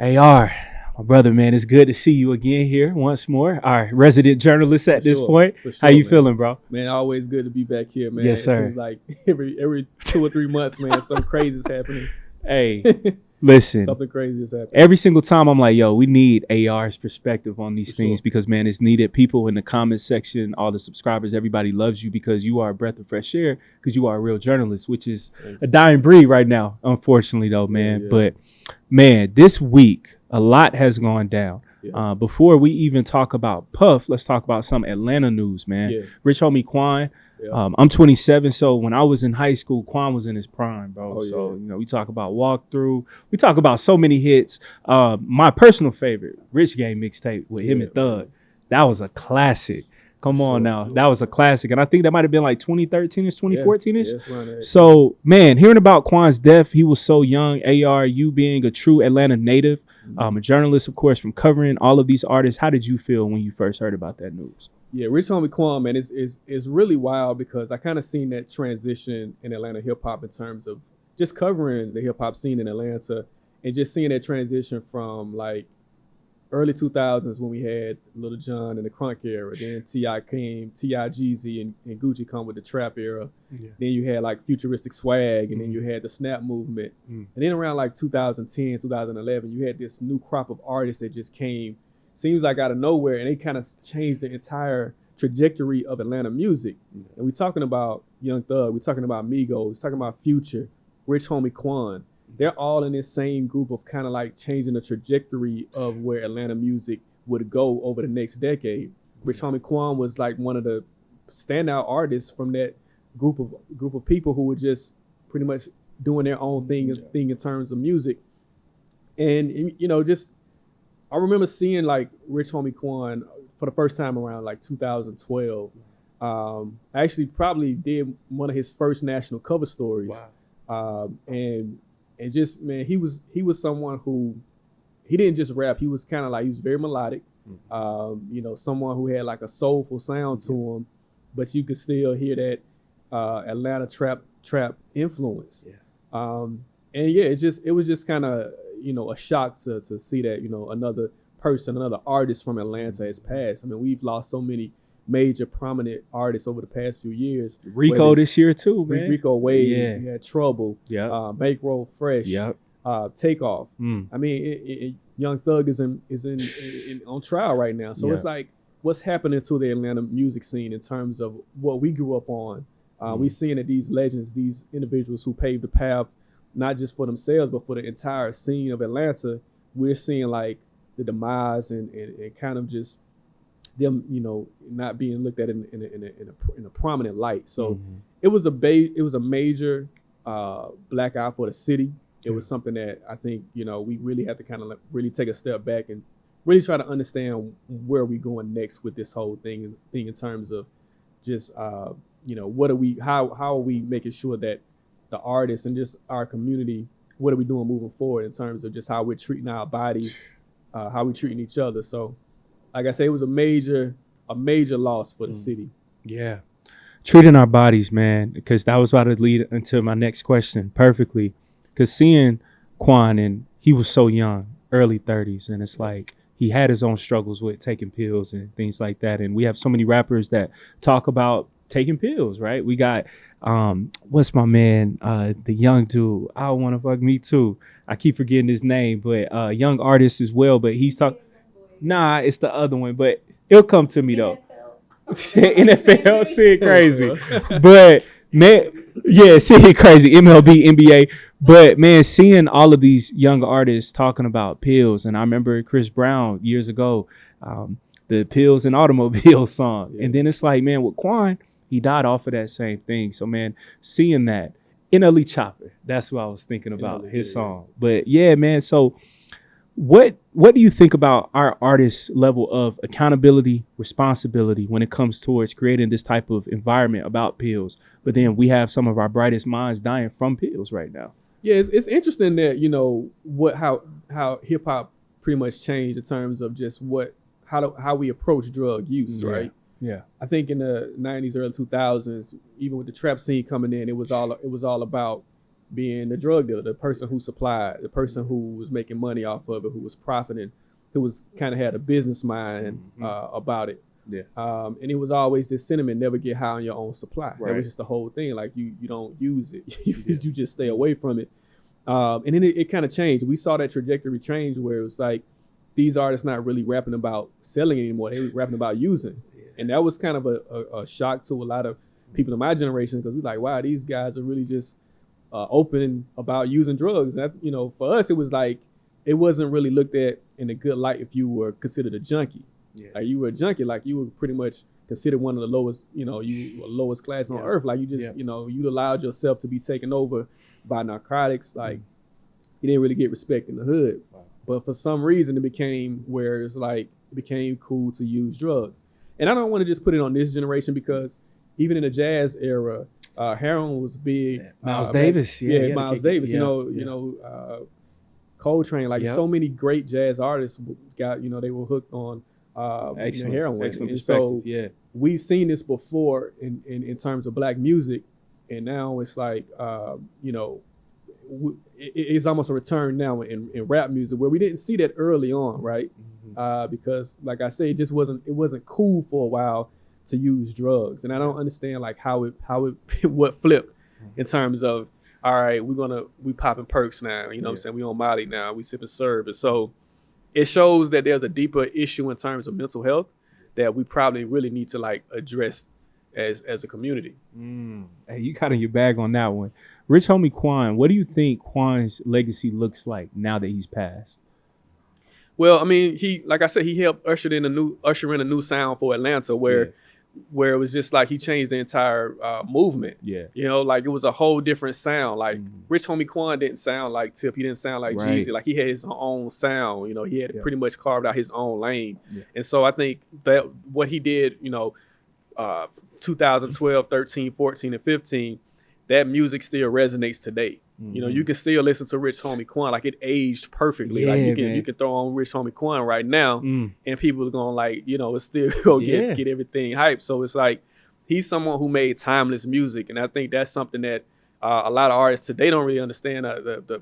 AR, my brother, man, it's good to see you again here once more. Our resident journalist at this point. For sure, How you man. feeling, bro? Man, always good to be back here, man. Yes, sir. It seems like every 2 or 3 months, man, something crazy is happening. Hey, listen. Something crazy is happening. Every single time I'm like, yo, we need AR's perspective on these things because, man, it's needed. People in the comments section, all the subscribers, everybody loves you because you are a breath of fresh air because you are a real journalist, which is a dying breed right now, unfortunately, though, man. Yeah. But, man, this week, a lot has gone down. Yeah. Before we even talk about Puff, let's talk about some Atlanta news, man. Yeah. Rich Homie Quan. Yeah. I'm 27, so when I was in high school, Quan was in his prime, bro. Oh, So, yeah. you know, we talk about Walkthrough. We talk about so many hits. My personal favorite, Rich Gang mixtape with him and Thug. Man. That was a classic. Come on Sure. now. That was a classic. And I think that might have been like 2013-ish, 2014-ish. Yeah, it's around that. So, man, hearing about Quan's death, he was so young. AR, you being a true Atlanta native, a journalist, of course, from covering all of these artists. How did you feel when you first heard about that news? Yeah, Rich Homie Quan, man, is really wild because I kind of seen that transition in Atlanta hip hop in terms of just covering the hip hop scene in Atlanta and just seeing that transition from like early 2000s when we had Lil Jon and the Crunk era. Then T.I. came, T.I. Jeezy and Gucci come with the trap era. Yeah. Then you had like futuristic swag, and then you had the snap movement. And then around like 2010, 2011, you had this new crop of artists that just came, seems like out of nowhere, and they kind of changed the entire trajectory of Atlanta music. And we're talking about Young Thug, we're talking about Migos, we're talking about Future, Rich Homie Quan. They're all in this same group of kind of like changing the trajectory of where Atlanta music would go over the next decade. Rich Homie Quan was like one of the standout artists from that group of people who were just pretty much doing their own thing in terms of music. And you know, just I remember seeing like Rich Homie Quan for the first time around like 2012. I actually probably did one of his first national cover stories. Wow. And just, man, he was someone who, he didn't just rap. He was kind of like, he was very melodic. You know, someone who had like a soulful sound to him, but you could still hear that Atlanta trap influence. Yeah. And yeah, it was just kind of, you know, a shock to see that, you know, another artist from Atlanta has passed. I mean, we've lost so many major prominent artists over the past few years. Rico this year too, man. Rico Wade, Yeah. he had Trouble, Bankroll Fresh, Takeoff. I mean, Young Thug is in on trial right now. So it's like, what's happening to the Atlanta music scene in terms of what we grew up on? We seeing that these legends, these individuals who paved the path, not just for themselves, but for the entire scene of Atlanta, we're seeing like the demise and kind of just them, you know, not being looked at in a prominent light. So it was a major black eye for the city. It was something that I think, you know, we really have to kind of really take a step back and really try to understand where we going next with this whole thing in terms of just you know, how are we making sure that the artists and just our community, what are we doing moving forward in terms of just how we're treating our bodies, how we're treating each other. So like I say, it was a major loss for the city. Yeah. Treating our bodies, man, because that was about to lead into my next question perfectly. Because seeing Quan, and he was so young, early 30s, and it's like he had his own struggles with taking pills and things like that. And we have so many rappers that talk about taking pills, right? We got, what's my man, the young dude, I want to fuck me too. I keep forgetting his name, but young artist as well, but he's talking. Nah, it's the other one, but it'll come to me though. NFL, shit crazy. But man, yeah, shit crazy. MLB, NBA. But man, seeing all of these young artists talking about pills, and I remember Chris Brown years ago, the Pills and Automobile song. And then it's like, man, with Quan, he died off of that same thing. So man, seeing that in NLE Chopper, that's what I was thinking about, his song. But yeah, man, so What do you think about our artists' level of accountability, responsibility when it comes towards creating this type of environment about pills? But then we have some of our brightest minds dying from pills right now. Yeah, it's interesting that, you know, how hip hop pretty much changed in terms of just how we approach drug use, right? Yeah. I think in the 90s, early 2000s, even with the trap scene coming in, it was all about being the drug dealer, the person who supplied, the person who was making money off of it, who was profiting, who was kind of had a business mind about it. Yeah. And it was always this sentiment: never get high on your own supply. Right. That was just the whole thing. Like you don't use it, you just stay away from it. And then it kind of changed. We saw that trajectory change where it was like these artists not really rapping about selling anymore; they were rapping about using. And that was kind of a shock to a lot of people in my generation, because we're like, wow, these guys are really just open about using drugs. And that, for us, it was like it wasn't really looked at in a good light if you were considered a junkie. Yeah. Like you were a junkie, like you were pretty much considered one of the lowest, you were lowest class on earth. Like you just, you allowed yourself to be taken over by narcotics. Like you didn't really get respect in the hood. Wow. But for some reason, it became where it's like it became cool to use drugs. And I don't want to just put it on this generation, because even in the jazz era, heroin was big. Miles Davis, Miles Davis. Coltrane, like so many great jazz artists got, they were hooked on heroin. Excellent and so we've seen this before in terms of black music, and now it's like it's almost a return now in rap music, where we didn't see that early on, right? Because like I say, it wasn't cool for a while to use drugs, and I don't understand like how it what flipped in terms of, all right, we popping perks now, what I'm saying, we on Molly now, we sipping Serb. And so it shows that there's a deeper issue in terms of mental health that we probably really need to like address as a community. Hey, you got in your bag on that one. Rich Homie Quan, what do you think Quan's legacy looks like now that he's passed? Well, I mean, like I said, he helped usher in a new sound for Atlanta, where it was just like he changed the entire movement. Yeah. Like it was a whole different sound. Like Rich Homie Quan didn't sound like Tip. He didn't sound like Jeezy. Like he had his own sound. He had pretty much carved out his own lane. Yeah. And so I think that what he did, 2012, 13, 14, and 15, that music still resonates today. You can still listen to Rich Homie Quan, like it aged perfectly. Yeah, like you can throw on Rich Homie Quan right now, and people are going like, it's still gonna get everything hyped. So it's like he's someone who made timeless music, and I think that's something that a lot of artists today don't really understand the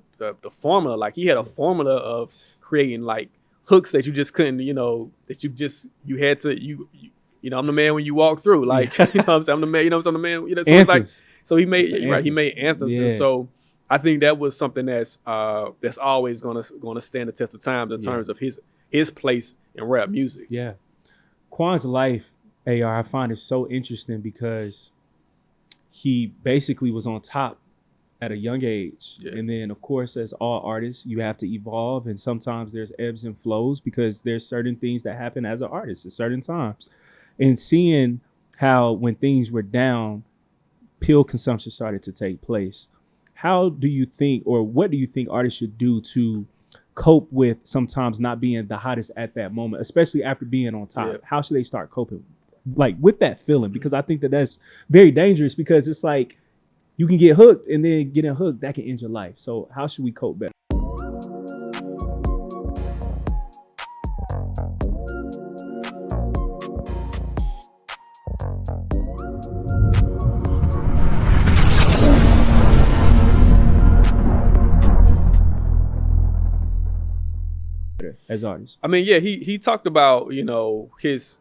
formula. Like he had a formula of creating like hooks that you just couldn't, that you had to I'm the man when you walk through. Like I'm saying, I'm the man. I'm the man. So it's like, so he made he made anthems, and so I think that was something that's always gonna stand the test of time in terms of his place in rap music. Yeah, Quan's life, AR, I find it so interesting because he basically was on top at a young age, and then of course, as all artists, you have to evolve, and sometimes there's ebbs and flows because there's certain things that happen as an artist at certain times. And seeing how when things were down, pill consumption started to take place. How do you think, or what do you think artists should do to cope with sometimes not being the hottest at that moment, especially after being on top? How should they start coping like with that feeling? Because I think that's very dangerous, because it's like you can get hooked, and then getting hooked, that can end your life. So how should we cope better? As artists, I mean, he talked about his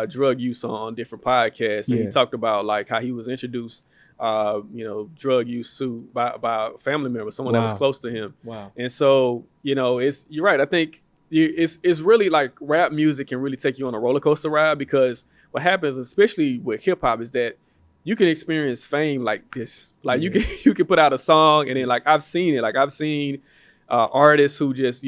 drug use on different podcasts, and he talked about like how he was introduced drug use by a family member, someone that was close to him. Wow. And so you're right. I think it's really like rap music can really take you on a roller coaster ride, because what happens, especially with hip hop, is that you can experience fame like this. Like you can put out a song, and then like I've seen artists who just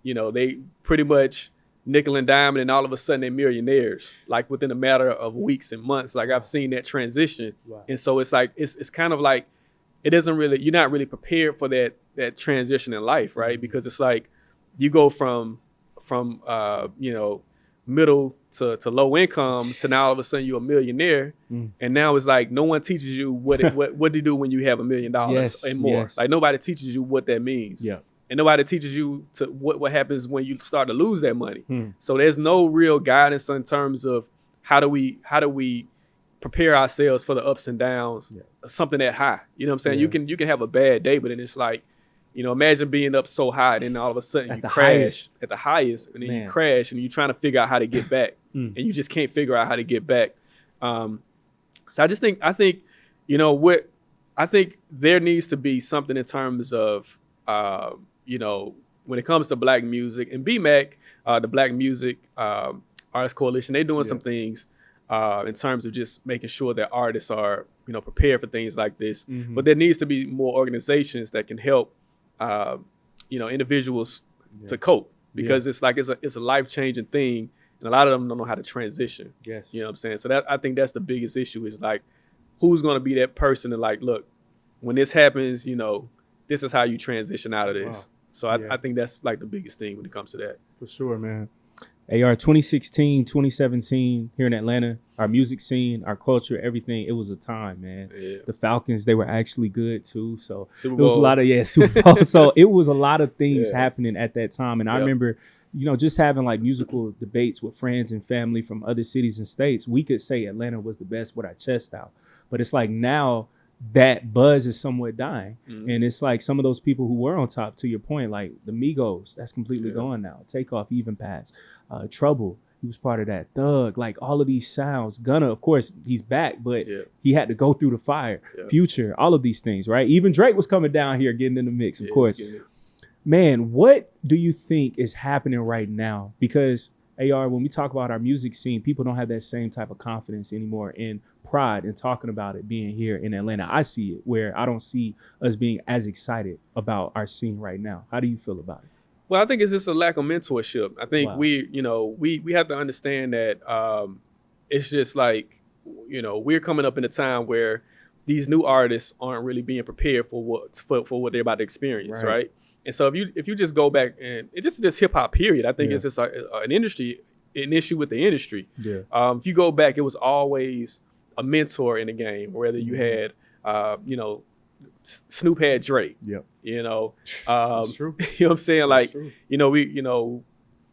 they pretty much nickel and diamond, and all of a sudden they're millionaires, like within a matter of weeks and months. Like I've seen that transition. Wow. And so it's like, it's kind of like, you're not really prepared for that transition in life, right? Because it's like, you go from middle to low income to now all of a sudden you're a millionaire. And now it's like, no one teaches you what to do when you have $1 million and more. Yes. Like nobody teaches you what that means. Yeah. And nobody teaches you to what happens when you start to lose that money. So there's no real guidance in terms of how do we prepare ourselves for the ups and downs, something that high. You know what I'm saying? You can have a bad day, but then it's like, you know, imagine being up so high, and then all of a sudden you crash at the highest, and then you crash, and you're trying to figure out how to get back, and you just can't figure out how to get back. So I think, you know, I think there needs to be something in terms of, you know, when it comes to black music, and BMAC, the Black Music Artists Coalition, they're doing some things in terms of just making sure that artists are, you know, prepared for things like this. But there needs to be more organizations that can help, you know, individuals to cope, because it's like it's a life-changing thing, and a lot of them don't know how to transition. Yes. You know what I'm saying? So I think that's the biggest issue, is like, who's going to be that person to like, look, when this happens, you know, this is how you transition out of this. Wow. So I think that's like the biggest thing when it comes to that. For sure, man. AR 2016, 2017 here in Atlanta, our music scene, our culture, everything, it was a time, man. Yeah. The Falcons, they were actually good too. So it was a lot of, Super Bowl. So it was a lot of things happening at that time. And I remember, you know, just having like musical debates with friends and family from other cities and states. We could say Atlanta was the best with our chest out. But it's like now that buzz is somewhat dying. And it's like some of those people who were on top, to your point, like the Migos, that's completely gone now. Takeoff, Even Pass, Trouble, he was part of that. Thug, like all of these sounds. Gunna, of course, he's back, but he had to go through the fire. Future, all of these things, right? Even Drake was coming down here, getting in the mix, of course. Man, what do you think is happening right now? Because AR, when we talk about our music scene, people don't have that same type of confidence anymore in pride in talking about it being here in Atlanta. I see it where I don't see us being as excited about our scene right now. How do you feel about it? Well, I think it's just a lack of mentorship. I think we have to understand that it's just like, you know, we're coming up in a time where these new artists aren't really being prepared for what they're about to experience, right? And so if you just go back and it's just hip hop period, I think it's just an issue with the industry. Yeah. If you go back, it was always a mentor in the game, whether you had, you know, Snoop had Drake. Yep. You know, that's true. You know what I'm saying? Like, you know,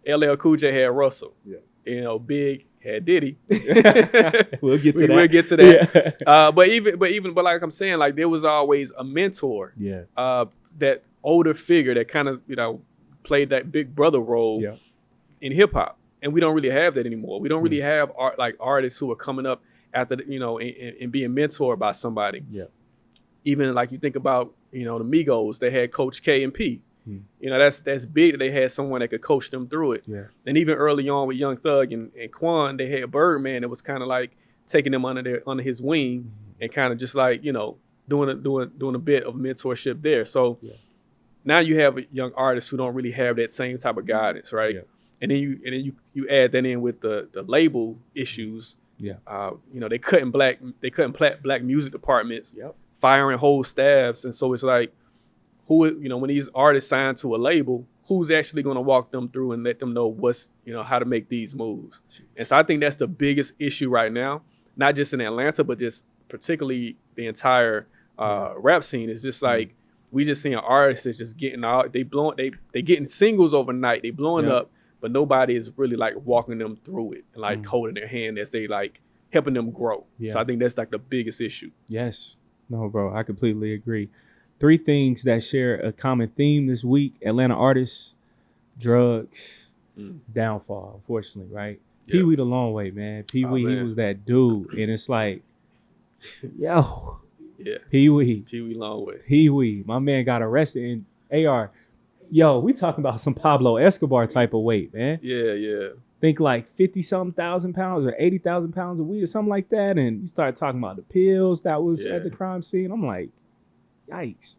LL Cool J had Russell. Yeah. You know, Big had Diddy. We'll get to that. We'll get to that. Yeah. But like I'm saying, like there was always a mentor. Yeah. That older figure that kind of, you know, played that big brother role in hip hop, and we don't really have that anymore. We don't really have artists who are coming up after, you know, and being mentored by somebody. Yeah. Even like you think about, you know, the Migos, they had Coach K and P. You know, that's big that they had someone that could coach them through it. Yeah. And even early on with Young Thug and Quan, they had Birdman that was kind of like taking them under his wing and kind of just like, you know, doing a bit of mentorship there. So now you have young artists who don't really have that same type of guidance, right? Yeah. And then you add that in with the label issues. Yeah. You know, they cutting black music departments, firing whole staffs, and so it's like, who, you know, when these artists sign to a label, who's actually going to walk them through and let them know what's, you know, how to make these moves? And so I think that's the biggest issue right now, not just in Atlanta, but just particularly the entire rap scene. Is just like, we just seeing artists that's just getting out, they getting singles overnight, they blowing up, but nobody is really like walking them through it and like holding their hand as they like helping them grow. So I think that's like the biggest issue. Yes. No, bro, I completely agree. 3 things that share a common theme this week: Atlanta artists, drugs, downfall, unfortunately, right? Yep. PeeWee LongWay, man. PeeWee, he was that dude. And it's like, yo, PeeWee LongWay. PeeWee, my man got arrested in AR. Yo, we talking about some Pablo Escobar type of weight, man. Yeah. Think like 50-something thousand pounds or 80,000 pounds of weed or something like that. And you start talking about the pills that was at the crime scene. I'm like, yikes.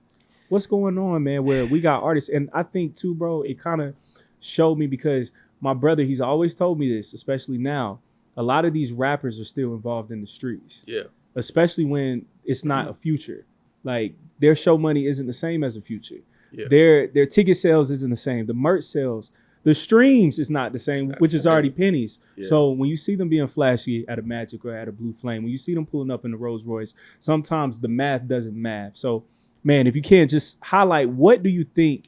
What's going on, man? Where we got artists. And I think too, bro, it kind of showed me, because my brother, he's always told me this, especially now, a lot of these rappers are still involved in the streets. Yeah. Especially when it's not a Future. Like, their show money isn't the same as a Future. Yeah. Their ticket sales isn't the same. The merch sales, the streams is not the same, which is already pennies. Yeah. So when you see them being flashy at a Magic or at a Blue Flame, when you see them pulling up in the Rolls Royce, sometimes the math doesn't math. So, man, if you can just highlight, what do you think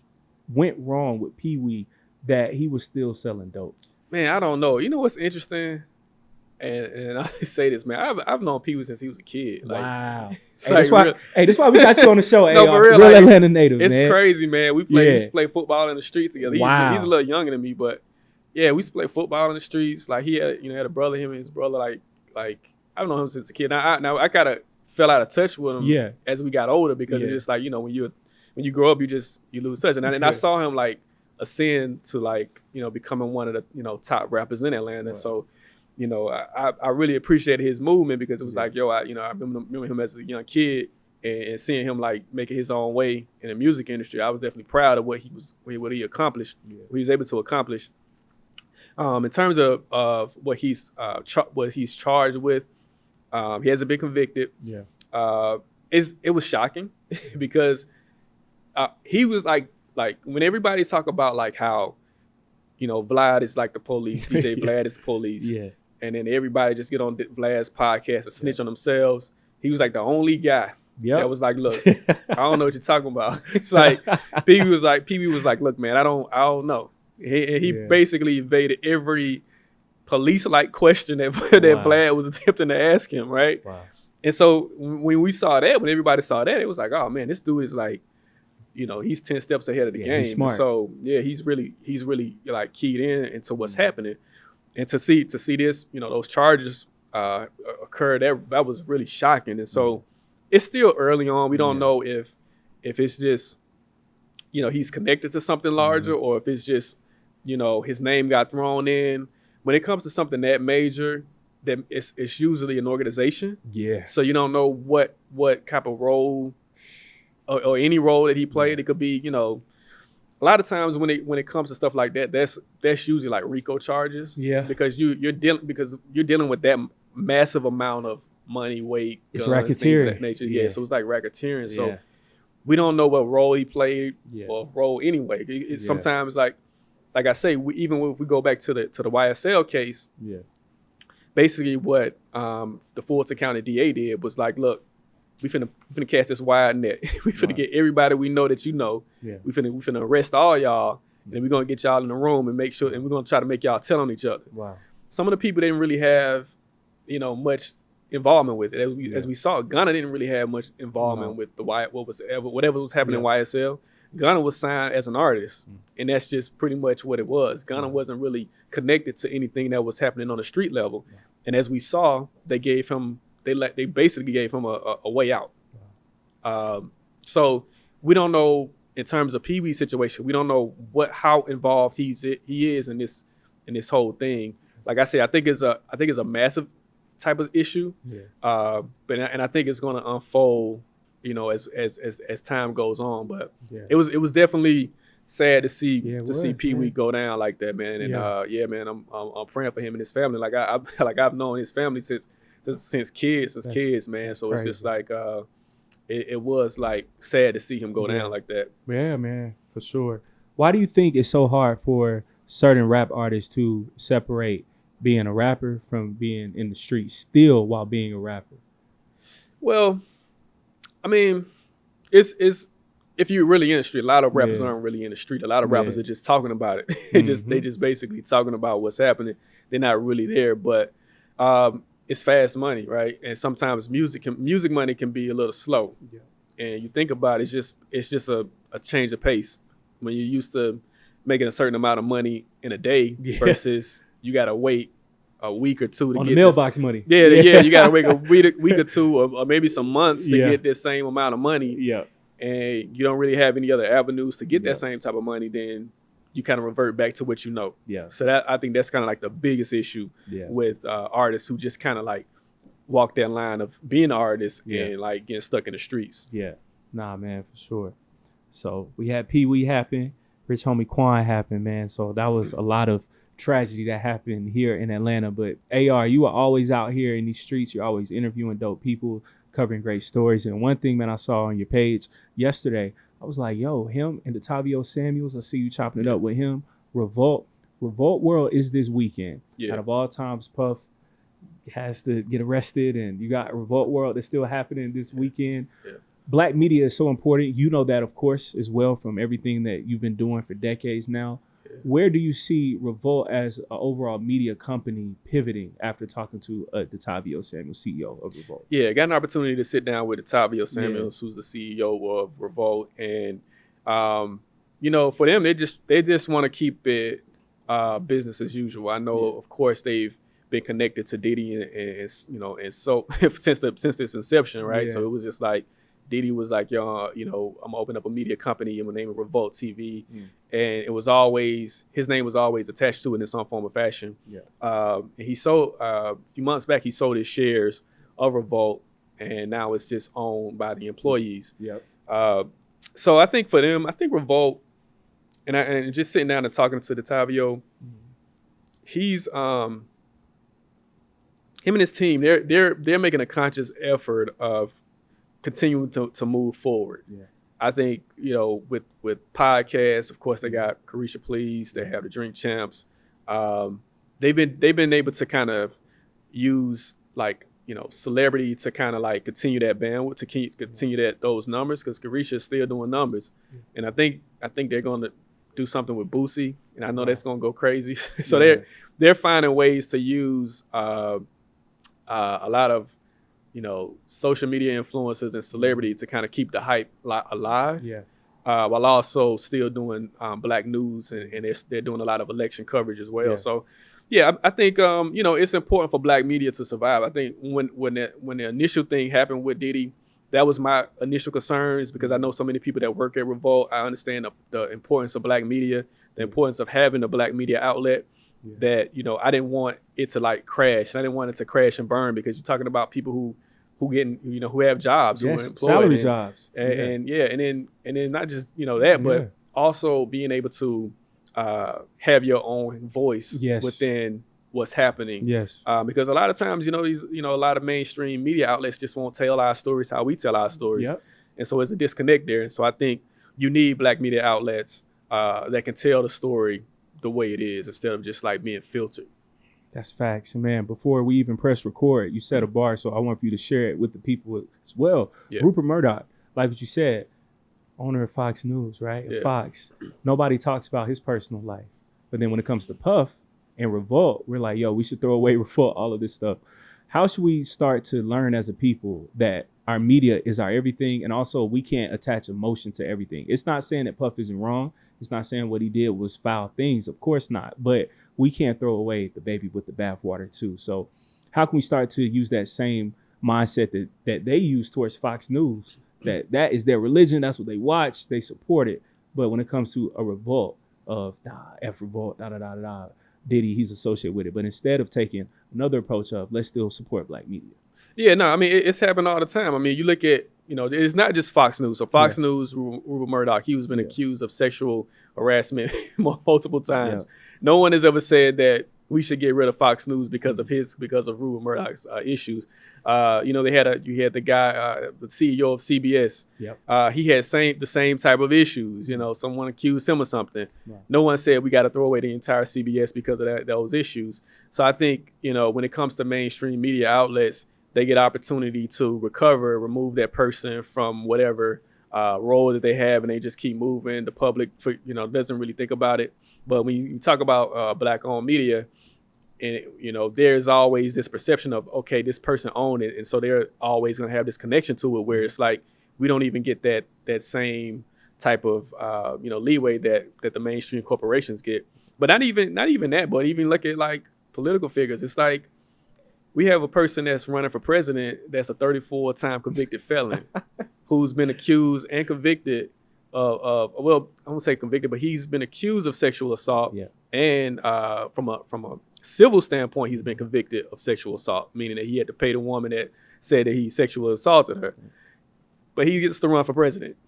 went wrong with PeeWee that he was still selling dope? Man, I don't know. You know what's interesting? And I say this, man. I've known Pee-wee since he was a kid. Like, wow. Hey, that's why we got you on the show. No, for real, real like, Atlanta native, it's man. crazy, man. We used to play football in the streets together. Wow. He's a little younger than me, but yeah, we used to play football in the streets. Like, he had, had a brother. Him and his brother, like I've known him since a kid. Now I kind of fell out of touch with him as we got older because it's just like, when you grow up, you lose touch. And I saw him like ascend to like, becoming one of the, top rappers in Atlanta. Right. So, I really appreciated his movement because it was like, I remember him as a young kid and seeing him like making his own way in the music industry. I was definitely proud of what he accomplished, what he was able to accomplish. In terms of what he's charged with, he hasn't been convicted. Yeah. It was shocking because he was like when everybody talk about like how, Vlad is like the police, DJ Vlad is the police. Yeah. And then everybody just get on Vlad's podcast and snitch on themselves. He was like the only guy that was like, look, I don't know what you're talking about. It's like PeeWee was like, look, man, I don't know. He basically evaded every police-like question that Vlad was attempting to ask him, right? Wow. And so when we saw that, when everybody saw that, it was like, oh man, this dude is like, he's 10 steps ahead of the game. He's smart. So he's really like keyed into what's happening. And to see this, those charges occurred, that was really shocking. And so it's still early on. We don't know if it's just, he's connected to something larger or if it's just, his name got thrown in. When it comes to something that major, then it's usually an organization. Yeah. So you don't know what type of role or any role that he played. It could be, a lot of times when it comes to stuff like that, that's usually like RICO charges. Yeah. Because you're dealing with that massive amount of money, weight, it's guns, racketeering. Things of that nature. Yeah. So it's like racketeering. So we don't know what role he played or role anyway. It's sometimes like I say, even if we go back to the YSL case, basically what the Fulton County DA did was like, look, we finna cast this wide net. We finna get everybody we know that Yeah. We finna arrest all y'all, and we're gonna get y'all in the room and make sure, and we're gonna try to make y'all tell on each other. Wow. Some of the people didn't really have, much involvement with it. As we saw, Gunna didn't really have much involvement with whatever was happening in YSL. Gunna was signed as an artist, and that's just pretty much what it was. Gunna wasn't really connected to anything that was happening on the street level. And as we saw, they basically gave him a way out. So we don't know in terms of PeeWee's situation. We don't know how involved he is in this whole thing. Like I said, I think it's a massive type of issue. Yeah. But I think it's going to unfold, as time goes on. But it was definitely sad to see PeeWee go down like that, man. And man, I'm praying for him and his family. Like I've known his family since kids, man. So crazy. It's just like it was like sad to see him go down like that. Yeah, man, for sure. Why do you think it's so hard for certain rap artists to separate being a rapper from being in the street still while being a rapper? Well, I mean, it's if you're really in the street, a lot of rappers aren't really in the street. A lot of rappers are just talking about it. They just basically talking about what's happening. They're not really there, but it's fast money, right? And sometimes music money can be a little slow. Yeah. And you think about it, it's just a change of pace. When you're used to making a certain amount of money in a day versus you gotta wait a week or two to on get the mailbox money. Yeah, you gotta wait a week or two or maybe some months to get this same amount of money. Yeah. And you don't really have any other avenues to get that same type of money, then you kind of revert back to what you know. Yeah. So I think that's kind of like the biggest issue with artists who just kind of like walk that line of being an artist and like getting stuck in the streets. Yeah. Nah, man, for sure. So we had PeeWee happen, Rich Homie Quan happen, man. So that was a lot of tragedy that happened here in Atlanta. But AR, you are always out here in these streets. You're always interviewing dope people, covering great stories. And one thing, man, I saw on your page yesterday, I was like, yo, him and Detavio Samuels, I see you chopping it up with him. Revolt World is this weekend. Yeah. Out of all times, Puff has to get arrested, and you got Revolt World that's still happening this weekend. Yeah. Black media is so important. You know that, of course, as well, from everything that you've been doing for decades now. Yeah. Where do you see Revolt as an overall media company pivoting after talking to Detavio Samuels, CEO of Revolt? Yeah, got an opportunity to sit down with Detavio Samuels, who's the CEO of Revolt, and for them, they just want to keep it business as usual. I know, of course, they've been connected to Diddy and so since its inception, right? Yeah. So it was just like Diddy was like, yo, I'm gonna open up a media company. I'm gonna name it Revolt TV, and it was always his name was always attached to it in some form or fashion. Yeah. And he sold a few months back. He sold his shares of Revolt, and now it's just owned by the employees. Yep. So I think for them, I think Revolt, and just sitting down and talking to Detavio, he's him and his team. They're making a conscious effort of continuing to move forward. Yeah. I think, with podcasts, of course, they got Carisha Please, they have the Drink Champs. They've been able to kind of use celebrity to kind of like continue that bandwidth, to continue those numbers, because Carisha is still doing numbers. Yeah. And I think they're going to do something with Boosie, and I know that's going to go crazy. So they're finding ways to use a lot of social media influencers and celebrity to kind of keep the hype alive, while also still doing black news, and they're doing a lot of election coverage as well. Yeah. So, I think it's important for black media to survive. I think when the initial thing happened with Diddy, that was my initial concerns, because I know so many people that work at Revolt. I understand the importance of black media, the importance of having a black media outlet. That I didn't want it to crash. I didn't want it to crash and burn, because you're talking about people who have jobs, who are employed, salary jobs, and then not just that, but also being able to have your own voice within what's happening. Yes, because a lot of times a lot of mainstream media outlets just won't tell our stories how we tell our stories, and so there's a disconnect there. And so I think you need black media outlets that can tell the story the way it is, instead of just being filtered. That's facts. And man, before we even press record, you set a bar, so I want you to share it with the people as well. Yeah. Rupert Murdoch, like what you said, owner of Fox News, right? Yeah. Fox. Nobody talks about his personal life. But then when it comes to Puff and Revolt, we're like, yo, we should throw away Revolt, all of this stuff. How should we start to learn as a people that our media is our everything, and also we can't attach emotion to everything? It's not saying that Puff isn't wrong. It's not saying what he did was foul things. Of course not. But we can't throw away the baby with the bathwater too. So how can we start to use that same mindset that they use towards Fox News, that is their religion, that's what they watch, they support it. But when it comes to a revolt of F Revolt, Diddy, he's associated with it. But instead of taking another approach of let's still support black media. Yeah, no, I mean, it's happened all the time. I mean, you look at, it's not just Fox News. So Fox News, Rupert Murdoch, he was been accused of sexual harassment multiple times. Yeah. No one has ever said that we should get rid of Fox News because of Rupert Murdoch's issues. You had the guy, the CEO of CBS. Yep. He had the same type of issues. Someone accused him of something. Yeah. No one said we got to throw away the entire CBS because of those issues. So I think when it comes to mainstream media outlets, they get opportunity to recover, remove that person from whatever role that they have, and they just keep moving. The public, doesn't really think about it. But when you talk about black-owned media, and there's always this perception of, okay, this person owned it, and so they're always going to have this connection to it, where it's like we don't even get that same type of leeway that the mainstream corporations get. But not even that, but even look at political figures. It's like, we have a person that's running for president that's a 34-time convicted felon who's been accused and convicted of well, I won't say convicted, but he's been accused of sexual assault. Yeah. And from a civil standpoint, he's been convicted of sexual assault, meaning that he had to pay the woman that said that he sexually assaulted her. But he gets to run for president.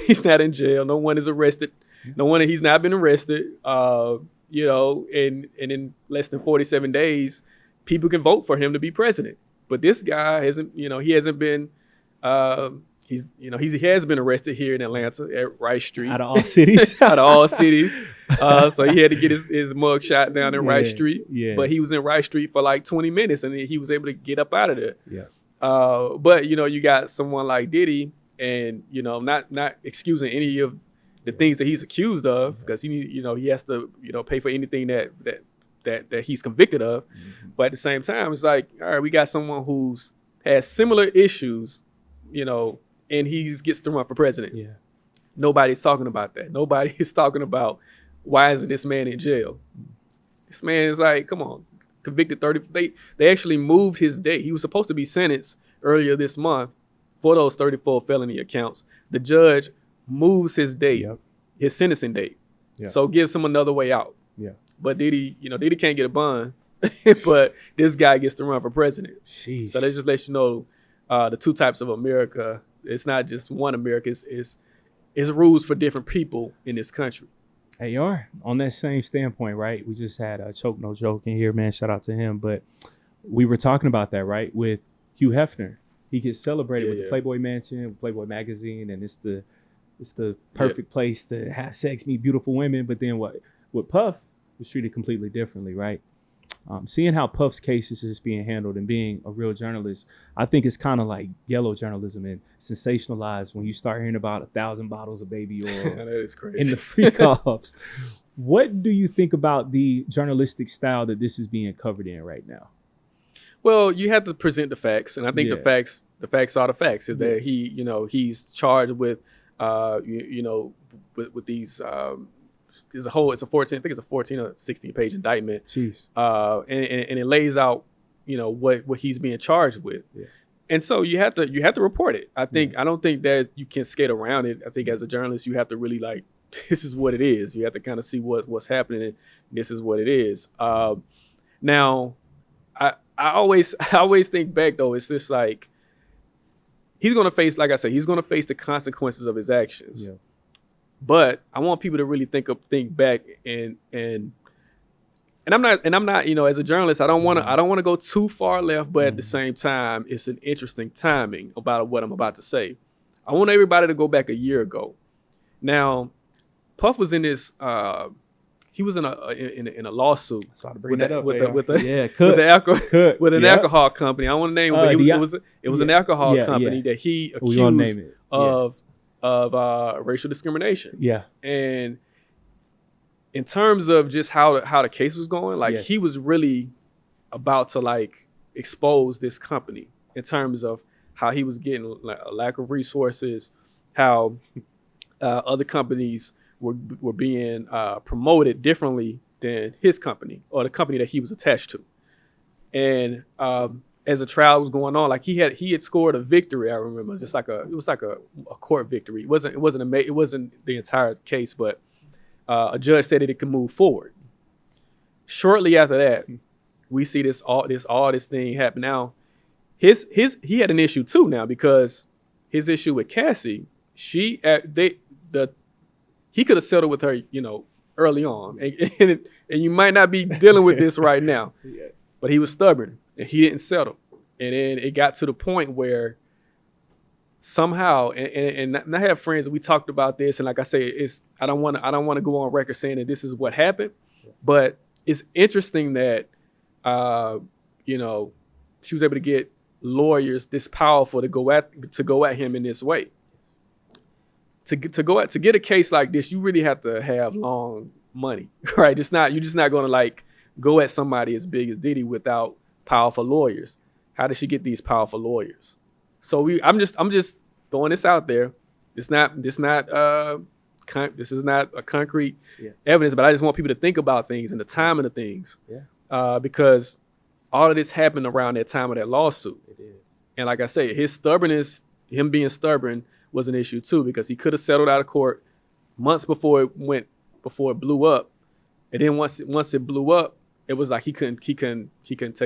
He's not in jail. No one is arrested. He's not been arrested. And in less than 47 days, people can vote for him to be president. But this guy hasn't, he hasn't been, he has been arrested here in Atlanta at Rice Street. Out of all cities. So he had to get his mug shot down in Rice Street. Yeah. But he was in Rice Street for 20 minutes, and then he was able to get up out of there. Yeah. But, you got someone like Diddy, and, not excusing any of the things that he's accused of, because he has to pay for anything that he's convicted of. But at the same time, it's like, all right, we got someone who's has similar issues, and he gets to run for president. Yeah. Nobody's talking about that. Nobody is talking about why isn't this man in jail? This man is like, come on, convicted 30. They actually moved his date. He was supposed to be sentenced earlier this month for those 34 felony accounts. The judge moves his date, his sentencing date. So gives him another way out. Yeah. But Diddy can't get a bond, but this guy gets to run for president. Jeez. So that just lets you know the two types of America. It's not just one America. It's rules for different people in this country. Hey, on that same standpoint, right? We just had a Choke No Joke in here, man. Shout out to him. But we were talking about that, right? With Hugh Hefner. He gets celebrated with the Playboy Mansion, Playboy Magazine, and it's the perfect place to have sex, meet beautiful women. But then with Puff was treated completely differently, right? Seeing how Puff's case is just being handled and being a real journalist, I think it's kind of like yellow journalism and sensationalized when you start hearing about 1,000 bottles of baby oil that is crazy. in the freak offs. What do you think about the journalistic style that this is being covered in right now? Well, you have to present the facts, and I think the facts are the facts. Is that he's charged with with these. It's a 14 or 16 page indictment. Jeez. And it lays out, what he's being charged with. Yeah. And so you have to report it. I don't think that you can skate around it. I think as a journalist, you have to really this is what it is. You have to kind of see what's happening, and this is what it is. Now, I always think back though. It's just like he's gonna face, like I said, he's gonna face the consequences of his actions. Yeah. But I want people to really think back and I'm not as a journalist, I don't want to go too far left, but at the same time, it's an interesting timing about what I'm about to say. I want everybody to go back a year ago. Now, Puff was in this. He was in a lawsuit with an alcohol company. I don't want to name it, but it was an alcohol company that he accused of racial discrimination. Yeah. And in terms of just how the case was going, he was really about to expose this company in terms of how he was getting a lack of resources, how other companies were being promoted differently than his company or the company that he was attached to. And as the trial was going on, he had scored a victory. I remember, it was like a court victory. It wasn't the entire case, but a judge said that it could move forward. Shortly after that, we see all this thing happen. Now, he had an issue too now, because his issue with Cassie, he could have settled with her, early on, and you might not be dealing with this right now, but he was stubborn. And he didn't settle. And then it got to the point where somehow, and I have friends, we talked about this, and like I say, I don't want to go on record saying that this is what happened, but it's interesting that she was able to get lawyers this powerful to go at him in this way. To get a case like this, you really have to have long money, right? You're just not going to go at somebody as big as Diddy without powerful lawyers. How did she get these powerful lawyers? So I'm just throwing this out there. This is not a concrete evidence, but I just want people to think about things and the timing of things. Yeah. Because all of this happened around that time of that lawsuit. It did. And like I say, him being stubborn was an issue too, because he could have settled out of court months before it blew up. And then once it blew up, it was like he couldn't take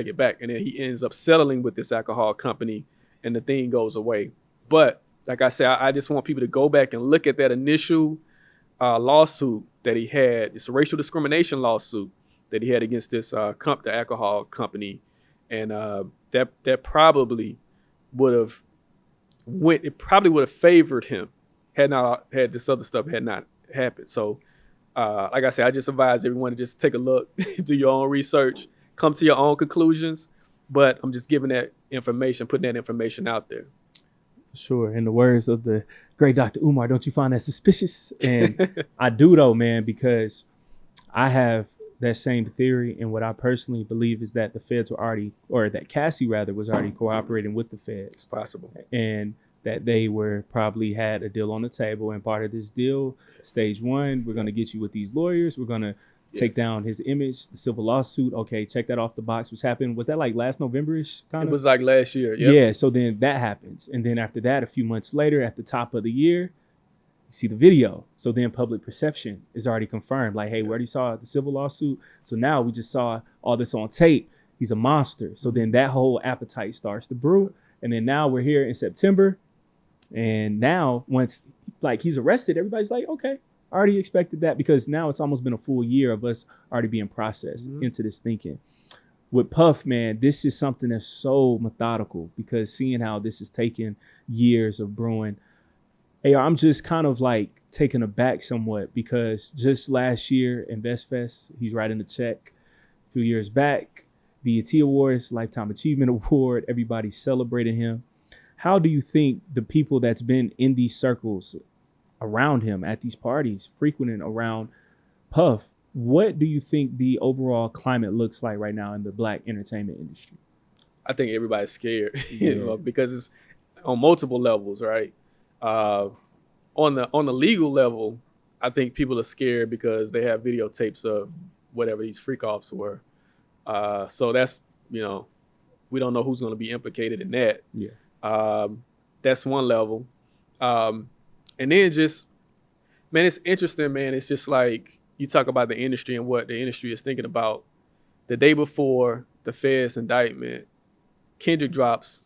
it back, and then he ends up settling with this alcohol company, and the thing goes away. But like I said, I just want people to go back and look at that initial lawsuit that he had, this racial discrimination lawsuit that he had against this the alcohol company, and that probably would have favored him had this other stuff had not happened. So. Like I said, I just advise everyone to just take a look, do your own research, come to your own conclusions. But I'm just giving that information, putting that information out there. For sure. In the words of the great Dr. Umar, don't you find that suspicious? And I do though, man, because I have that same theory. And what I personally believe is that the feds were already, or that Cassie rather was already cooperating with the feds. It's possible. And that they were probably had a deal on the table, and part of this deal, stage one, we're going to get you with these lawyers. We're going to take down his image, the civil lawsuit. Okay, check that off the box, which happened. Was that like last November-ish? It was like last year. Yep. Yeah, so then that happens. And then after that, a few months later, at the top of the year, you see the video. So then public perception is already confirmed. Like, hey, we already saw the civil lawsuit. So now we just saw all this on tape. He's a monster. So then that whole appetite starts to brew. And then now we're here in September. And now once like he's arrested, everybody's like, okay, I already expected that, because now it's almost been a full year of us already being processed into this thinking. With Puff, man, this is something that's so methodical, because seeing how this is taking years of brewing, hey, I'm just kind of like taken aback somewhat, because just last year in VestFest, he's writing a check. A few years back, BET Awards, Lifetime Achievement Award, everybody's celebrating him. How do you think the people that's been in these circles around him at these parties, frequenting around Puff, what do you think the overall climate looks like right now in the Black entertainment industry? I think everybody's scared, because it's on multiple levels, right? On the legal level, I think people are scared because they have videotapes of whatever these freak offs were. So that's, we don't know who's going to be implicated in that. Yeah. That's one level. And then just, man, it's interesting, man. It's just like you talk about the industry and what the industry is thinking about. The day before the Fed's indictment, Kendrick drops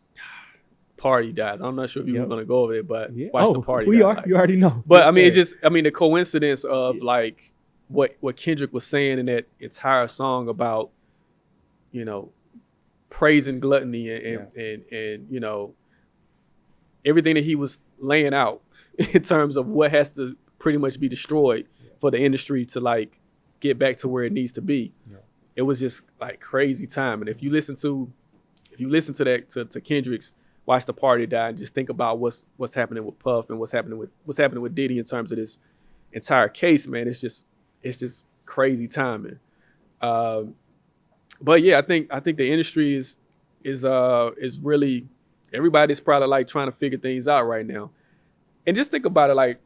Party Dies. I'm not sure if you were going to go over it, but watch the Party. We are. Like, you already know. But I mean, it's just, the coincidence of like what Kendrick was saying in that entire song about, praising gluttony and everything that he was laying out in terms of what has to pretty much be destroyed for the industry to like get back to where it needs to be. Yeah. It was just like crazy time. And if you listen to that to Kendrick's Watch the Party Die, and just think about what's happening with Puff and what's happening with Diddy in terms of this entire case, man, it's just crazy timing. But yeah, I think the industry is really, everybody's probably like trying to figure things out right now. And just think about it, like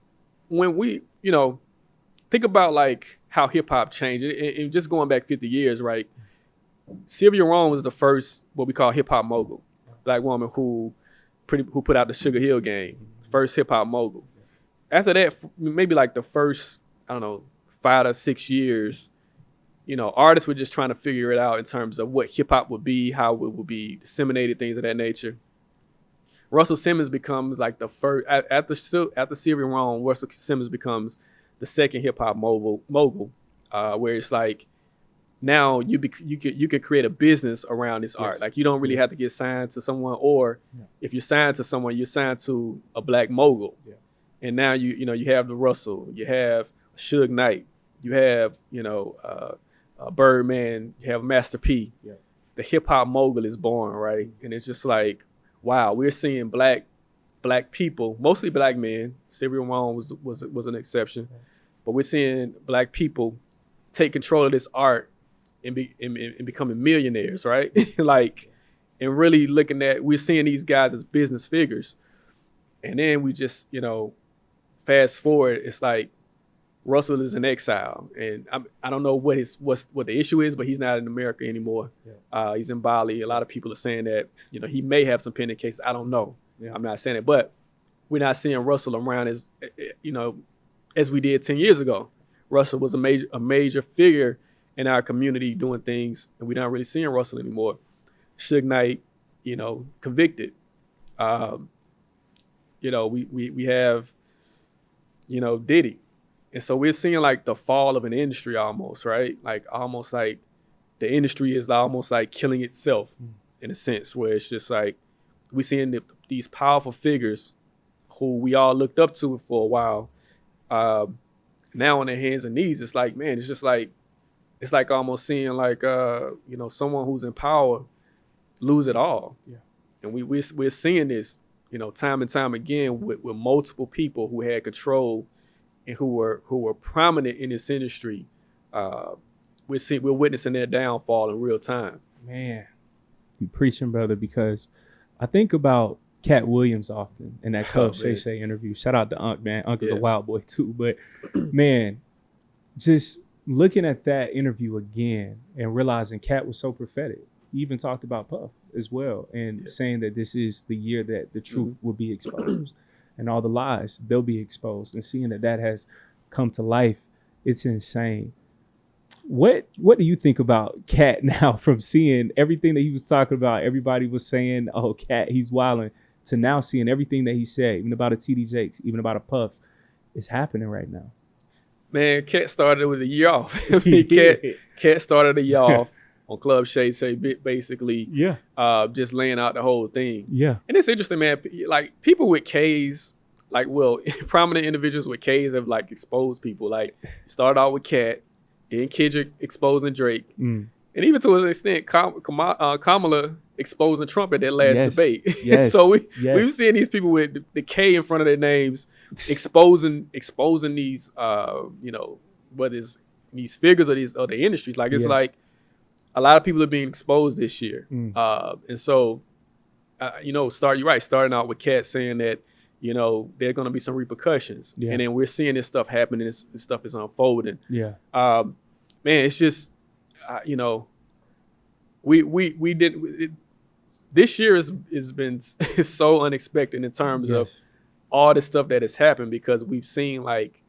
when we, think about like how hip hop changed, and just going back 50 years, right? Sylvia Rome was the first what we call hip hop mogul, black woman who put out the Sugar Hill Gang, first hip hop mogul. After that, maybe like the first, 5 to 6 years, artists were just trying to figure it out in terms of what hip hop would be, how it would be disseminated, things of that nature. Russell Simmons becomes like the first, after Sylvia Rome, Russell Simmons becomes the second hip hop mogul, where it's like now you could create a business around this art. Like you don't really have to get signed to someone, or if you're signed to someone, you're signed to a black mogul. Yeah. And now you have the Russell, you have Suge Knight, you have Birdman, you have Master P. Yeah. The hip hop mogul is born, right? And it's just like, wow, we're seeing black people, mostly black men. Sylvia Rome was an exception, but we're seeing black people take control of this art and becoming millionaires, right? Like, and really looking at, we're seeing these guys as business figures, and then we just fast forward, it's like Russell is in exile, and I don't know what the issue is, but he's not in America anymore. Yeah. He's in Bali. A lot of people are saying that he may have some pending cases. I don't know. Yeah. I'm not saying it, but we're not seeing Russell around as as we did 10 years ago. Russell was a major figure in our community doing things, and we're not really seeing Russell anymore. Suge Knight, convicted. We have Diddy. And so we're seeing like the fall of an industry almost, right? Like almost like the industry is almost like killing itself in a sense, where it's just like we're seeing these powerful figures who we all looked up to for a while. Now on their hands and knees, it's like, man, it's like almost seeing like, someone who's in power lose it all. Yeah. And we're seeing this, time and time again with multiple people who had control and who were prominent in this industry. We're witnessing their downfall in real time. Man, you preaching, brother, because I think about Cat Williams often in that Club Shay Shay interview. Shout out to Unc, man. Unc is a wild boy too. But man, just looking at that interview again and realizing Cat was so prophetic. He even talked about Puff as well and saying that this is the year that the truth will be exposed and all the lies, they'll be exposed. And seeing that has come to life, it's insane. What do you think about Cat now from seeing everything that he was talking about? Everybody was saying, oh, Cat, he's wilding, to now seeing everything that he said, even about a TD Jakes, even about a Puff, is happening right now. Man, Cat started with a year off. Cat started a year off on Club Shay Shay, basically, just laying out the whole thing. Yeah. And it's interesting, man. Like, people with K's, like, prominent individuals with K's have, like, exposed people. Like, started out with Cat, then Kendrick exposing Drake. And even to an extent, Kamala exposing Trump at that last debate. Yes. So we've seen these people with the K in front of their names exposing these, whether it's these figures or the industries. Like, it's like a lot of people are being exposed this year. And so, you're right, starting out with Cat saying that, there are going to be some repercussions. And then we're seeing this stuff happening. This stuff is unfolding. Man, it's just, we did. This year is so unexpected in terms of all the stuff that has happened, because we've seen like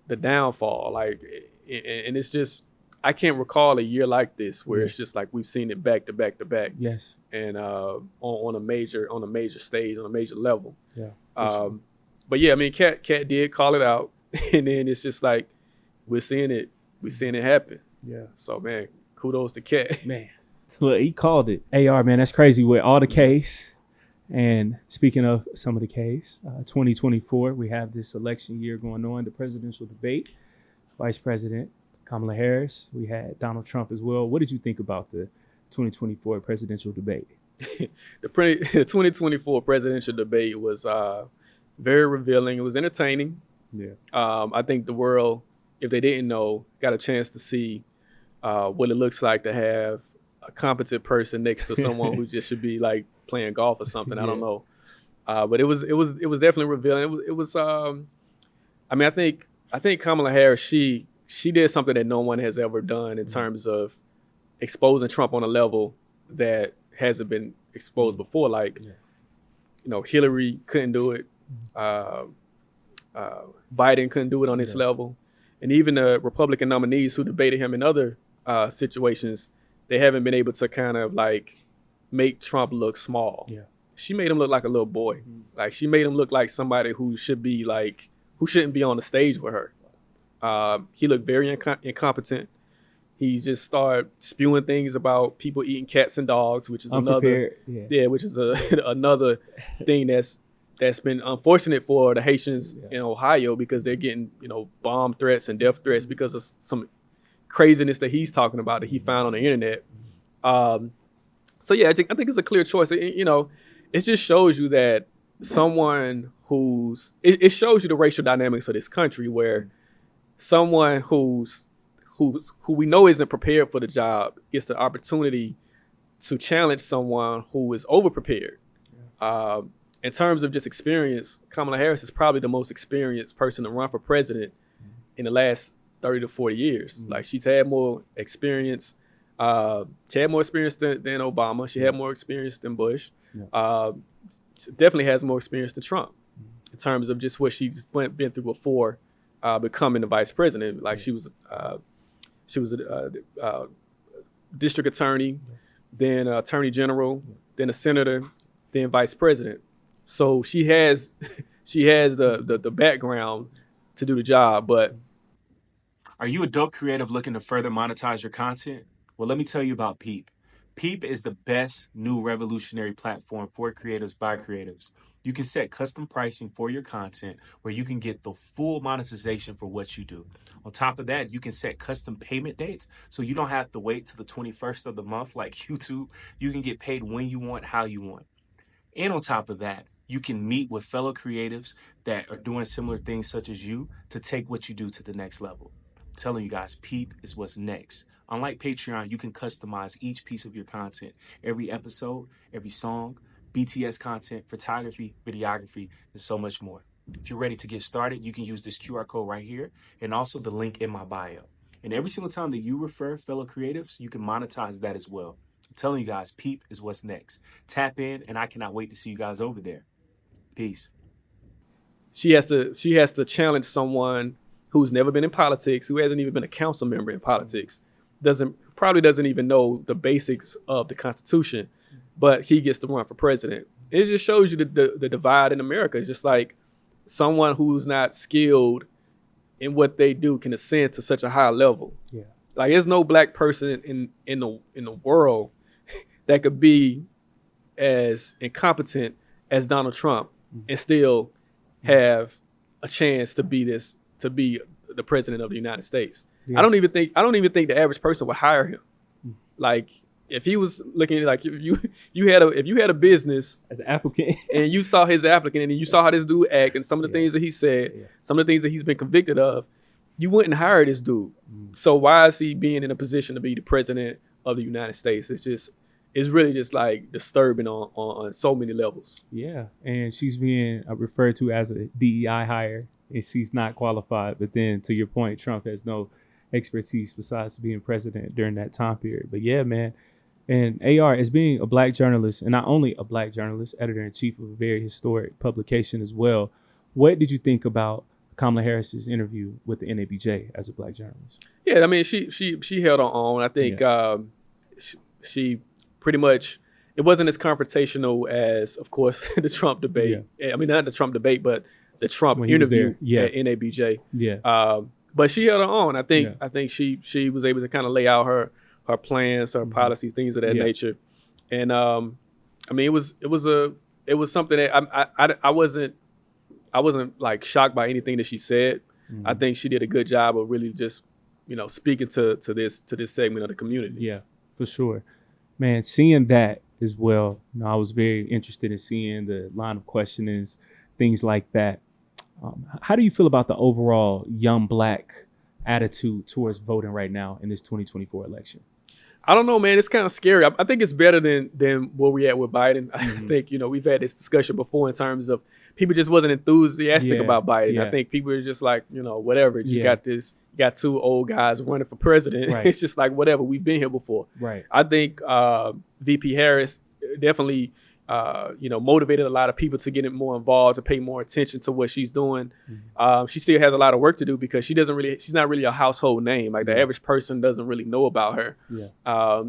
the downfall, like, and it's just, I can't recall a year like this where it's just like we've seen it back to back to back. Yes. And on a major stage, on a major level. Yeah. Sure. But yeah, I mean, Cat did call it out, and then it's just like we're seeing it happen. Yeah. So man, kudos to Cat. Man, look, he called it. AR, man, that's crazy with all the case. And speaking of some of the case, 2024, we have this election year going on, the presidential debate, Vice President Kamala Harris. We had Donald Trump as well. What did you think about the 2024 presidential debate? The 2024 presidential debate was very revealing. It was entertaining. Yeah. I think the world, if they didn't know, got a chance to see what it looks like to have a competent person next to someone who just should be like playing golf or something. I don't know. But it was definitely revealing. It was I think Kamala Harris, she did something that no one has ever done in terms of exposing Trump on a level that hasn't been exposed before. Like, Hillary couldn't do it. Biden couldn't do it on this level. And even the Republican nominees who debated him in other situations, they haven't been able to kind of like make Trump look small. Yeah. She made him look like a little boy. Like, she made him look like somebody who shouldn't be on the stage with her. He looked very incompetent. He just started spewing things about people eating cats and dogs, which is another thing that's been unfortunate for the Haitians in Ohio, because they're getting, bomb threats and death threats because of some craziness that he's talking about that he found on the internet. So yeah, I think it's a clear choice. It just shows you that someone it shows you the racial dynamics of this country, where someone who we know isn't prepared for the job gets the opportunity to challenge someone who is overprepared. In terms of just experience, Kamala Harris is probably the most experienced person to run for president in the last 30 to 40 years. Like, she's had more experience. She had more experience than Obama. She had more experience than Bush. She definitely has more experience than Trump in terms of just what she's been through before becoming the vice president. Like, she was a district attorney, then attorney general, then a senator, then vice president. So she has the background to do the job. But are you a dope creative looking to further monetize your content? Well, let me tell you about Peep. Peep is the best new revolutionary platform for creatives by creatives. You can set custom pricing for your content where you can get the full monetization for what you do. On top of that, you can set custom payment dates so you don't have to wait till the 21st of the month like YouTube. You can get paid when you want, how you want. And on top of that, You can meet with fellow creatives that are doing similar things such as you to take what you do to the next level. I'm telling you guys, Peep is what's next. Unlike Patreon, you can customize each piece of your content, every episode, every song, BTS content, photography, videography, and so much more. If you're ready to get started, you can use this QR code right here and also the link in my bio. And every single time that you refer fellow creatives, you can monetize that as well. I'm telling you guys, Peep is what's next. Tap in, and I cannot wait to see you guys over there. Peace. She has to challenge someone who's never been in politics, who hasn't even been a council member in politics, probably doesn't even know the basics of the Constitution, but he gets to run for president. It just shows you the divide in America. It's just like someone who's not skilled in what they do can ascend to such a high level. Yeah. Like there's no black person in the world that could be as incompetent as Donald Trump and still have a chance to be the president of the United States. Yeah. I don't even think the average person would hire him. Like if he was looking like if you had a business as an applicant and you saw his applicant and you saw how this dude act and some of the things that he said, some of the things that he's been convicted of, you wouldn't hire this dude. So why is he being in a position to be the president of the United States? It's really just like disturbing on so many levels. Yeah, and she's being referred to as a DEI hire, and she's not qualified. But then, to your point, Trump has no expertise besides being president during that time period. But yeah, man, and AR, as being a black journalist, and not only a black journalist, editor-in-chief of a very historic publication as well, what did you think about Kamala Harris's interview with the NABJ as a black journalist? Yeah, I mean, she held her own. I think she pretty much, it wasn't as confrontational as, of course, the Trump debate. Yeah. I mean, not the Trump debate, but the Trump interview at NABJ. Yeah. But she held her own. I think she was able to kind of lay out her plans, her policies, things of that nature. And I mean, it was something that I wasn't like shocked by anything that she said. I think she did a good job of really just, speaking to this segment of the community. Yeah, for sure. Man, seeing that as well, I was very interested in seeing the line of questionings, things like that. How do you feel about the overall young black attitude towards voting right now in this 2024 election? I don't know, man. It's kind of scary. I think it's better than where we at with Biden. I think, we've had this discussion before in terms of people just wasn't enthusiastic about Biden. I think people are just like, whatever. You got two old guys running for president. Right. It's just like, whatever. We've been here before. Right. I think VP Harris definitely, motivated a lot of people to get more involved, to pay more attention to what she's doing. She still has a lot of work to do because she's not really a household name. Like the average person doesn't really know about her. Yeah.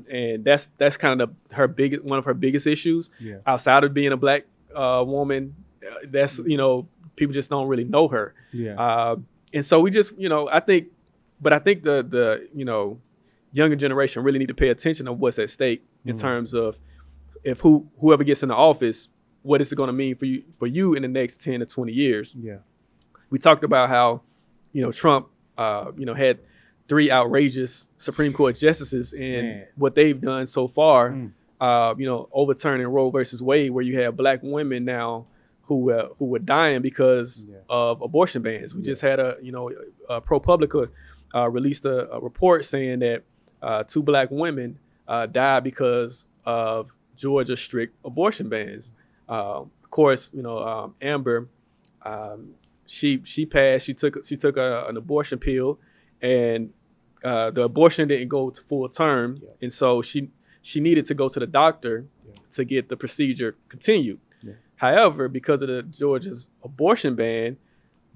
And that's kind of one of her biggest issues. Yeah. Outside of being a black woman, that's, people just don't really know her. Yeah. And so we just, I think the younger generation really need to pay attention to what's at stake in terms of if whoever gets into office, what is it going to mean for you in the next 10 to 20 years? Yeah. We talked about how, Trump, had 3 outrageous Supreme Court justices and what they've done so far, overturning Roe versus Wade, where you have black women now who were dying because of abortion bans. We just had ProPublica released a report saying that 2 black women died because of Georgia's strict abortion bans. Of course, Amber, she passed. She took an abortion pill, and the abortion didn't go to full term, and so she needed to go to the doctor to get the procedure continued. Yeah. However, because of the Georgia's abortion ban,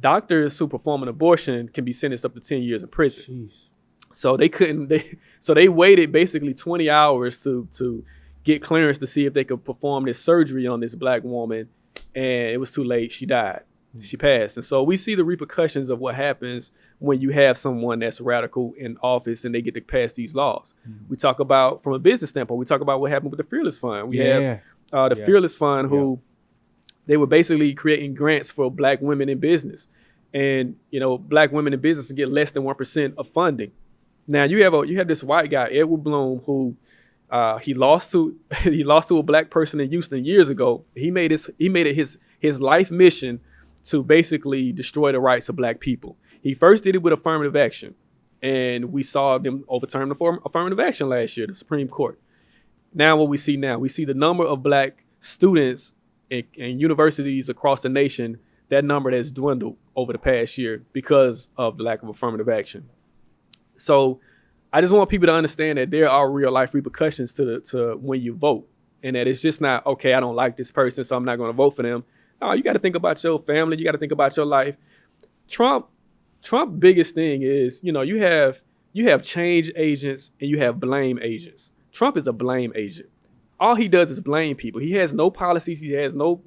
doctors who perform an abortion can be sentenced up to 10 years in prison. Jeez. So they waited basically 20 hours to get clearance to see if they could perform this surgery on this black woman, and it was too late. She died. She passed. And so we see the repercussions of what happens when you have someone that's radical in office and they get to pass these laws. We talk about, from a business standpoint, we talk about what happened with the Fearless Fund. We have the Fearless Fund, who they were basically creating grants for black women in business. And, black women in business get less than 1% of funding. Now you have this white guy, Edward Bloom, who he lost to a black person in Houston years ago. He made it his his life mission to basically destroy the rights of black people. He first did it with affirmative action, and we saw them overturn the affirmative action last year, the Supreme Court. Now what we see the number of black students in universities across the nation, that number has dwindled over the past year because of the lack of affirmative action. So I just want people to understand that there are real life repercussions to when you vote, and that it's just not, okay, I don't like this person, so I'm not going to vote for them. No, you got to think about your family. You got to think about your life. Trump biggest thing is, you have change agents and you have blame agents. Trump is a blame agent. All he does is blame people. He has no policies. He has no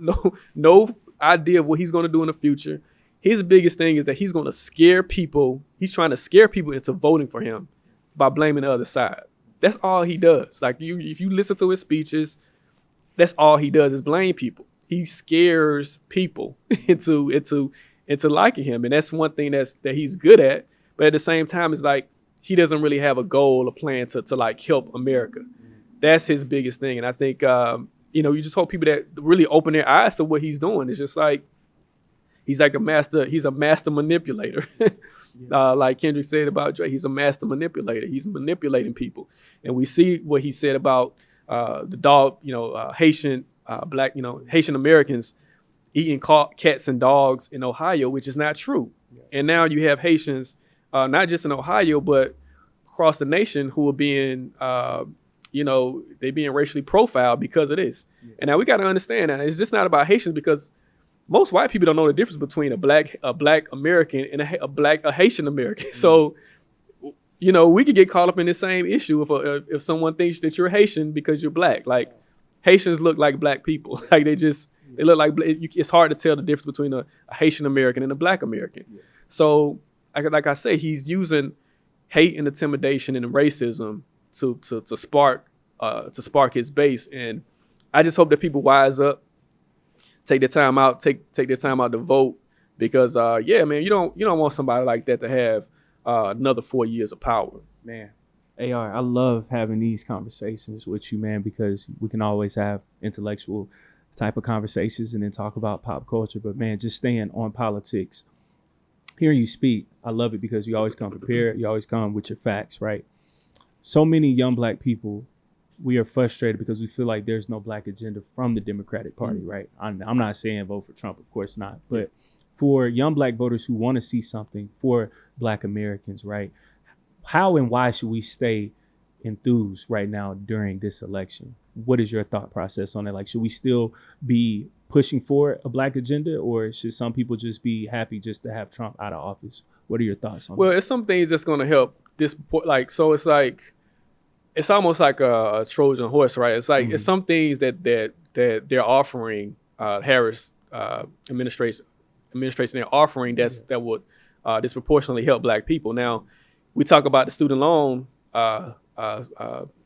idea of what he's going to do in the future. His biggest thing is that he's going to scare people. He's trying to scare people into voting for him by blaming the other side. That's all he does. Like, if you listen to his speeches, that's all he does is blame people. He scares people into liking him, and that's one thing that he's good at. But at the same time, it's like he doesn't really have a goal or plan to like help America. That's his biggest thing, and I think you just hope people that really open their eyes to what he's doing. It's just like he's a master manipulator. Like Kendrick said about Drake, he's a master manipulator. He's manipulating people, and we see what he said about the dog, Haitian. Black, Haitian Americans eating cats and dogs in Ohio, which is not true. Yeah. And now you have Haitians, not just in Ohio, but across the nation who are being, they being racially profiled because of this. Yeah. And now we got to understand that it's just not about Haitians, because most white people don't know the difference between a black American and a Haitian American. Mm-hmm. So, we could get caught up in the same issue if someone thinks that you're Haitian because you're black. Like, Haitians look like black people. Like they look like, it's hard to tell the difference between a Haitian American and a black American. Yeah. So like I say, he's using hate and intimidation and racism to spark his base. And I just hope that people wise up, take their time out to vote, because man, you don't want somebody like that to have another 4 years of power. Man. AR, I love having these conversations with you, man, because we can always have intellectual type of conversations and then talk about pop culture. But, man, just staying on politics, hearing you speak, I love it because you always come prepared. You always come with your facts, right? So many young black people, we are frustrated because we feel like there's no black agenda from the Democratic Party, right? I'm not saying vote for Trump, of course not. But for young black voters who want to see something for black Americans, right? How and why should we stay enthused right now during this election? What is your thought process on it? Like, should we still be pushing for a black agenda, or should some people just be happy just to have Trump out of office? What are your thoughts on that? Well, it's some things that's going to help this. So it's almost like a Trojan horse, right? It's like, It's some things that they're offering, Harris administration they're offering that would disproportionately help black people. Now, we talk about the student loan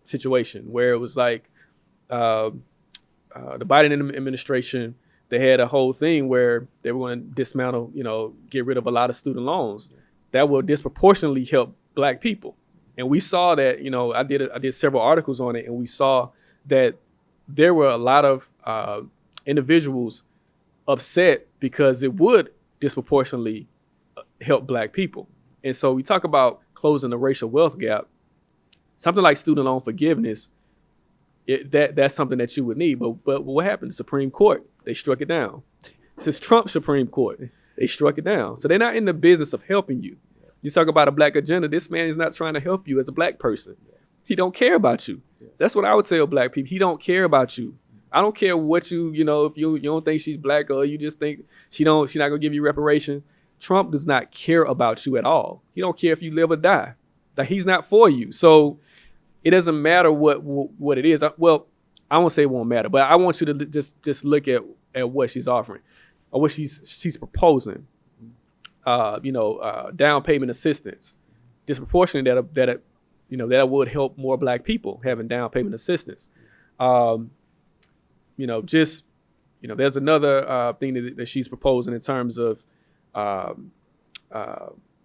situation, where it was like the Biden administration, they had a whole thing where they were going to dismantle, get rid of a lot of student loans that will disproportionately help black people. And we saw that, I did several articles on it, and we saw that there were a lot of individuals upset because it would disproportionately help black people. And so we talk about closing the racial wealth gap. Something like student loan forgiveness, that's something that you would need. But what happened? The Supreme Court, they struck it down. Since Trump's Supreme Court, they struck it down. So they're not in the business of helping you. You talk about a black agenda. This man is not trying to help you as a black person. He don't care about you. That's what I would tell black people. He don't care about you. I don't care what if you don't think she's black, or you just think she's not gonna give you reparations. Trump does not care about you at all. He don't care if you live or die. Like, he's not for you. So it doesn't matter what it is. Well, I won't say it won't matter, but I want you to just look at what she's offering, or what she's proposing. Down payment assistance, disproportionately that would help more black people having down payment assistance. There's another thing that she's proposing in terms of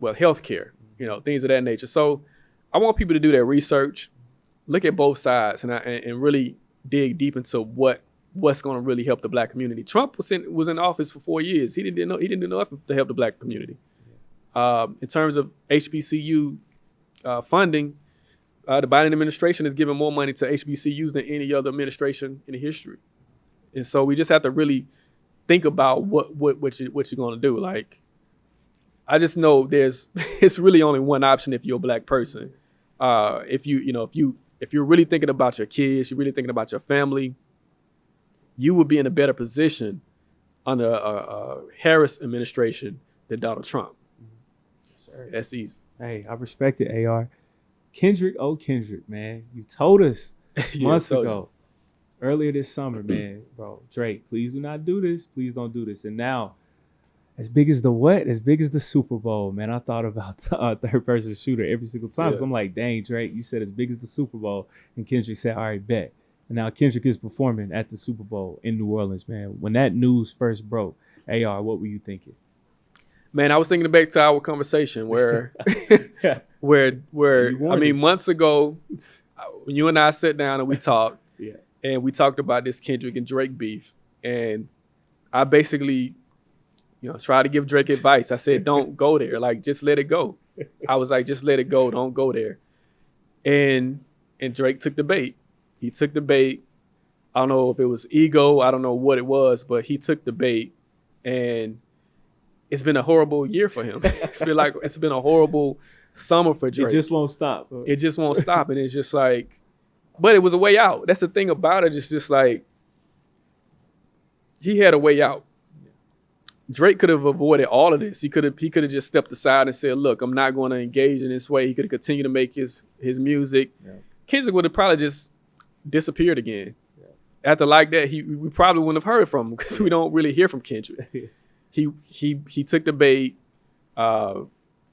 healthcare, things of that nature. So I want people to do their research, look at both sides, and really dig deep into what what's going to really help the black community. Trump was in office for 4 years. He didn't do nothing to help the black community. In terms of HBCU funding, the Biden administration has given more money to HBCUs than any other administration in history. And so we just have to really think about what you're going to do. Like, I just know it's really only one option if you're a black person. If you're really thinking about your kids, you're really thinking about your family, you would be in a better position under a Harris administration than Donald Trump. Yes, sir. That's easy. Hey, I respect it, AR. Kendrick, man, you told us months ago, earlier this summer, man, bro, Drake, please do not do this. Please don't do this. And now, as big as the Super Bowl, man, I thought about third-person shooter every single time. So I'm like, dang, Drake, you said as big as the Super Bowl. And Kendrick said, all right, bet. And now Kendrick is performing at the Super Bowl in New Orleans, man. When that news first broke, AR, what were you thinking? Man, I was thinking back to our conversation where months ago, when you and I sat down and we talked, and we talked about this Kendrick and Drake beef, and I basically, tried to give Drake advice. I said, don't go there. Like, just let it go. I was like, just let it go. Don't go there. And Drake took the bait. He took the bait. I don't know if it was ego. I don't know what it was, but he took the bait, and it's been a horrible year for him. It's been a horrible summer for Drake. It just won't stop. It just won't stop. And it's just like, but it was a way out. That's the thing about it. It's just like, he had a way out. Drake could have avoided all of this. He could have just stepped aside and said, look, I'm not going to engage in this way. He could have continued to make his music. Yeah. Kendrick would have probably just disappeared again. Yeah. After like that, we probably wouldn't have heard from him because we don't really hear from Kendrick. He took the bait, and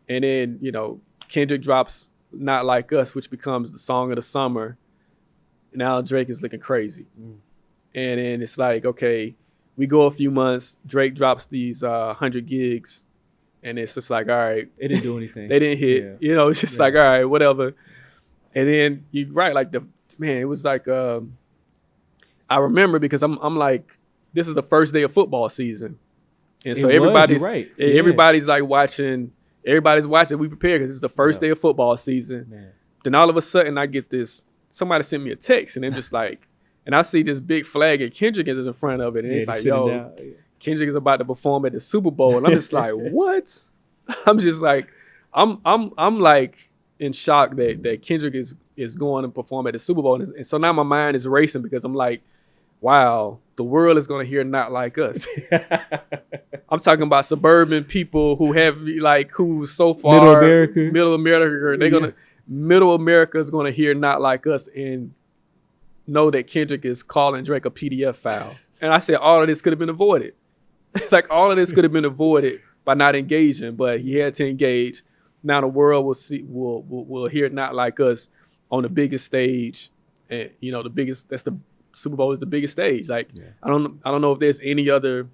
then, Kendrick drops Not Like Us, which becomes the song of the summer. Now Drake is looking crazy. And then it's like, okay, we go a few months, Drake drops these 100 gigs, and it's just like, all right. They didn't do anything. They didn't hit. Yeah. It's just like, all right, whatever. And then you're right, like it was like, I remember because I'm like, this is the first day of football season. And so everybody's like watching, everybody's watching, we prepare because it's the first day of football season. Man. Then all of a sudden I get this, somebody sent me a text and they're just like, and I see this big flag and Kendrick is in front of it. And it's like, yo, Kendrick is about to perform at the Super Bowl. And I'm just like, what? I'm just like, I'm like in shock that Kendrick is going to perform at the Super Bowl. And so now my mind is racing because I'm like, wow, the world is going to hear Not Like Us. I'm talking about suburban people who have who's so far middle America. Middle America is going to hear Not Like Us and know that Kendrick is calling Drake a PDF file. And I said, all of this could have been avoided. All of this could have been avoided by not engaging, but he had to engage. Now the world will hear Not Like Us on the biggest stage. And that's the Super Bowl is the biggest stage. I don't know if there's any other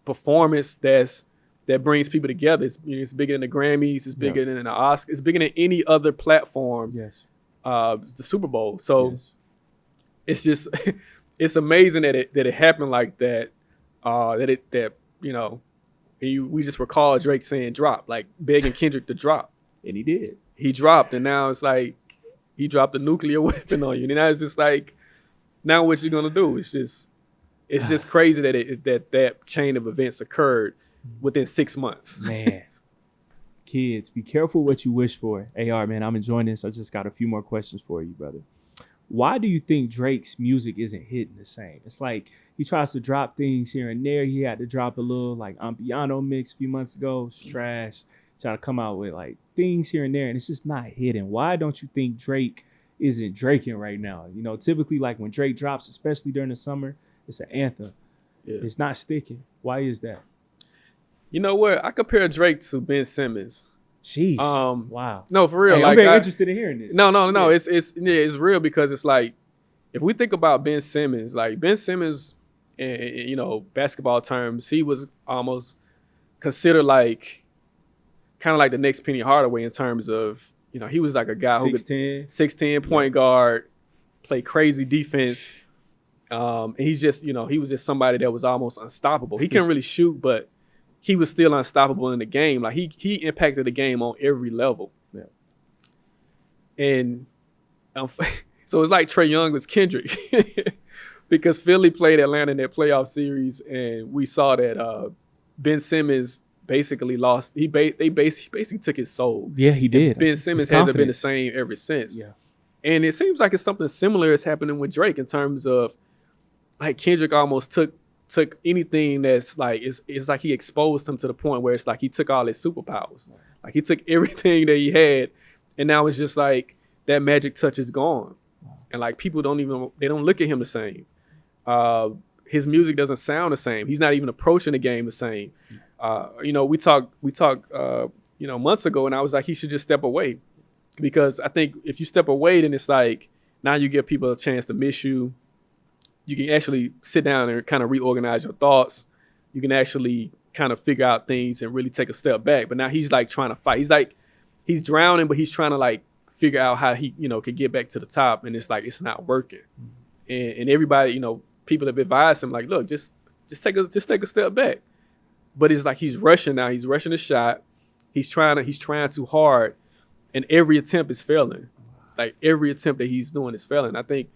performance that brings people together. It's bigger than the Grammys. It's bigger than the Oscars. It's bigger than any other platform. Yes. The Super Bowl. So it's just it's amazing that it happened like that. We just recall Drake saying drop, like begging Kendrick to drop, and he did. He dropped, and now it's like he dropped a nuclear weapon on you, and now it's just like, now what you gonna do? It's just crazy that chain of events occurred within 6 months. Man. Kids, be careful what you wish for. AR, man, I'm enjoying this. I just got a few more questions for you, brother. Why do you think Drake's music isn't hitting the same? It's like he tries to drop things here and there. He had to drop a little Ampiano mix a few months ago. It's trash. Trying to come out with things here and there, and it's just not hitting. Why don't you think Drake isn't Draking right now? Typically when Drake drops, especially during the summer, it's an anthem. Yeah. It's not sticking. Why is that? You know what? I compare Drake to Ben Simmons. Jeez. Wow. No, for real. Hey, I'm very interested in hearing this. No. Yeah. It's real because it's like, if we think about Ben Simmons, in basketball terms, he was almost considered kind of like the next Penny Hardaway in terms of, he was like a guy 6'10", 6'10" point guard, play crazy defense. And he's just, you know, he was just somebody that was almost unstoppable. He couldn't really shoot, but he was still unstoppable in the game. Like he impacted the game on every level. Yeah. And so it's like Trae Young was Kendrick because Philly played Atlanta in that playoff series, and we saw that Ben Simmons basically lost. They basically took his soul. Yeah, he did. Ben Simmons hasn't been the same ever since. Yeah. And it seems like it's something similar is happening with Drake in terms of like Kendrick almost took anything that's like it's like he exposed him to the point where it's like he took all his superpowers. Like he took everything that he had, and now it's just like that magic touch is gone. And like people don't look at him the same. His music doesn't sound the same. He's not even approaching the game the same. You know, we talked you know, months ago, and I was like, he should just step away. Because I think if you step away, then it's like now you give people a chance to miss you. You can actually sit down and kind of reorganize your thoughts. You can actually kind of figure out things and really take a step back. But now he's like trying to fight. He's drowning, but he's trying to like figure out how he, you know, could get back to the top. And it's like, it's not working. And everybody, you know, people have advised him like, look, just take a step back. But it's like, he's rushing now. He's rushing the shot. He's trying too hard. And every attempt is failing. Like every attempt that he's doing is failing. I think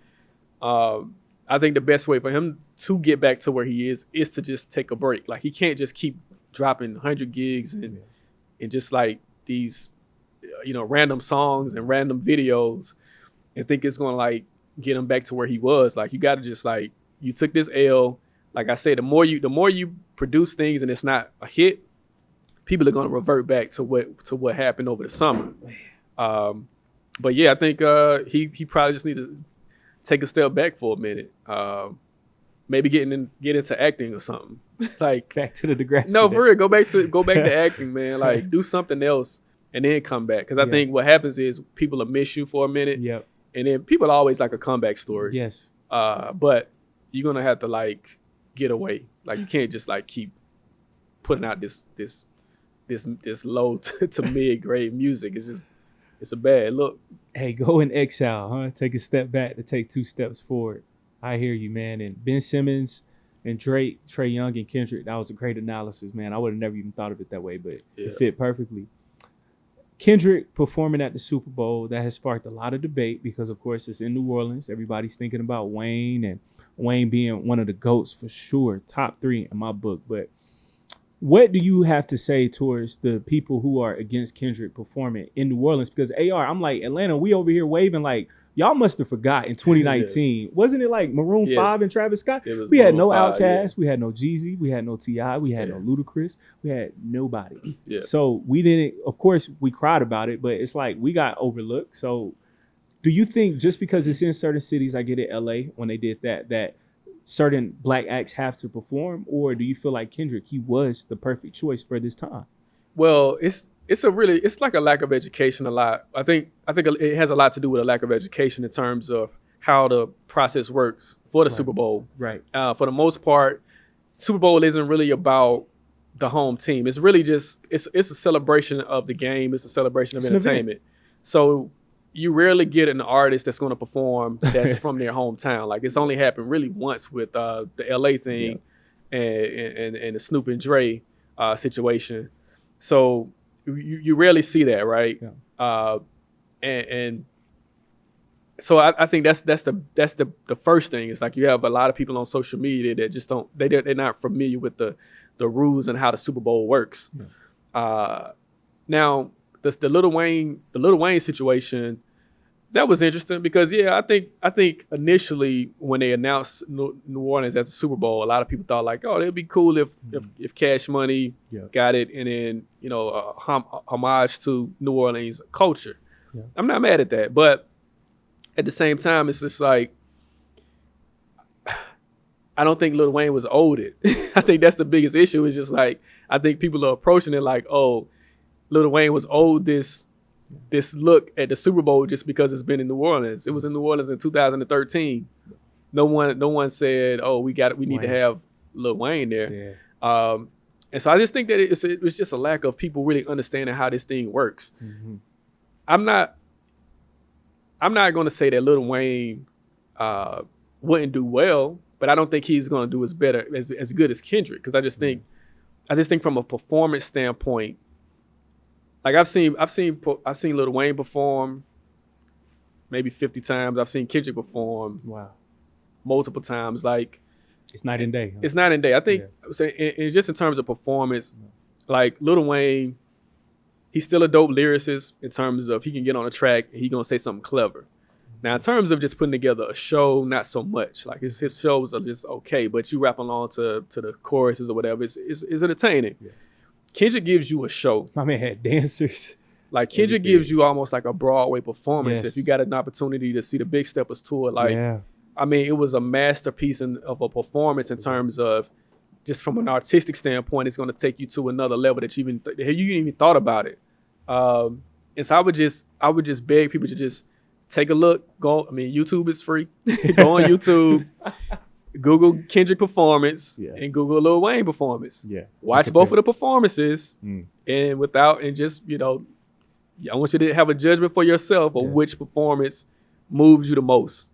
the best way for him to get back to where he is to just take a break. Like he can't just keep dropping 100 gigs and just like these, you know, random songs and random videos and think it's gonna like get him back to where he was. Like you got to just like, you took this L. Like I said, the more you produce things and it's not a hit, people are gonna revert back to what happened over the summer. But yeah, I think he probably just need to take a step back for a minute. Maybe get into acting or something. Like back to the Degrassi. No, for real, go back to acting, man. Like do something else and then come back. Because I think what happens is people will miss you for a minute. Yep. And then people always like a comeback story. Yes. But you're gonna have to like get away. Like you can't just like keep putting out this low to mid grade music. It's a bad look. Hey, go in exile, huh? Take a step back to take 2 steps forward. I hear you, man. And Ben Simmons and Drake, Trae Young and Kendrick, that was a great analysis, man. I would have never even thought of it that way, but it fit perfectly. Kendrick performing at the Super Bowl, that has sparked a lot of debate because, of course, it's in New Orleans. Everybody's thinking about Wayne, and Wayne being one of the GOATs for sure, top 3 in my book. But what do you have to say towards the people who are against Kendrick performing in New Orleans? Because AR, I'm like, Atlanta, we over here waving like, y'all must have forgot in 2019. Wasn't it like Maroon 5 and Travis Scott? We had no Outkast. We had no Jeezy. We had no T.I. We had no Ludacris. We had nobody. Yeah. So we didn't, of course, we cried about it, but it's like we got overlooked. So do you think just because it's in certain cities, I get it, L.A., when they did that certain black acts have to perform? Or do you feel like Kendrick, he was the perfect choice for this time? Well, it's like a lack of education a lot. I think it has a lot to do with a lack of education in terms of how the process works for the Super Bowl. Right. For the most part, Super Bowl isn't really about the home team. It's really just it's a celebration of the game. It's a celebration of entertainment. So you rarely get an artist that's going to perform that's from their hometown. Like it's only happened really once with the LA thing and the Snoop and Dre situation. So you rarely see that, right? Yeah. And so I think that's the first thing. It's like you have a lot of people on social media that just they're not familiar with the rules and how the Super Bowl works. Yeah. Now the Lil Wayne situation, that was interesting because I think initially when they announced New Orleans as the Super Bowl, a lot of people thought like, oh, it'd be cool if Cash Money got it, and then homage to New Orleans culture. Yeah. I'm not mad at that, but at the same time, it's just like I don't think Lil Wayne was owed it. I think that's the biggest issue. It's just like I think people are approaching it like, oh, Lil Wayne was owed this look at the Super Bowl just because it's been in New Orleans. It was in New Orleans in 2013. No one said, oh, we need to have Lil Wayne there. Yeah. And so I just think that it was just a lack of people really understanding how this thing works. Mm-hmm. I'm not going to say that Lil Wayne wouldn't do well. but I don't think he's going to do as good as Kendrick, because I just think from a performance standpoint, like I've seen Lil Wayne perform maybe 50 times. I've seen Kendrick perform multiple times. Like it's night and day. Huh? It's night and day. I think and just in terms of performance, like Lil Wayne, he's still a dope lyricist in terms of he can get on a track and he gonna say something clever. Now, in terms of just putting together a show, not so much. Like his shows are just okay, but you rap along to the choruses or whatever. It's entertaining. Yeah. Kendrick gives you a show. My man had dancers. Like Kendrick gives you almost like a Broadway performance. Yes. If you got an opportunity to see the Big Steppers tour, like I mean, it was a masterpiece of a performance in terms of just from an artistic standpoint. It's going to take you to another level that you didn't even thought about it. And so I would just beg people to just take a look. YouTube is free. Go on YouTube, Google Kendrick performance, and Google Lil Wayne performance. Yeah, watch both of the performances, and just I want you to have a judgment for yourself of which performance moves you the most.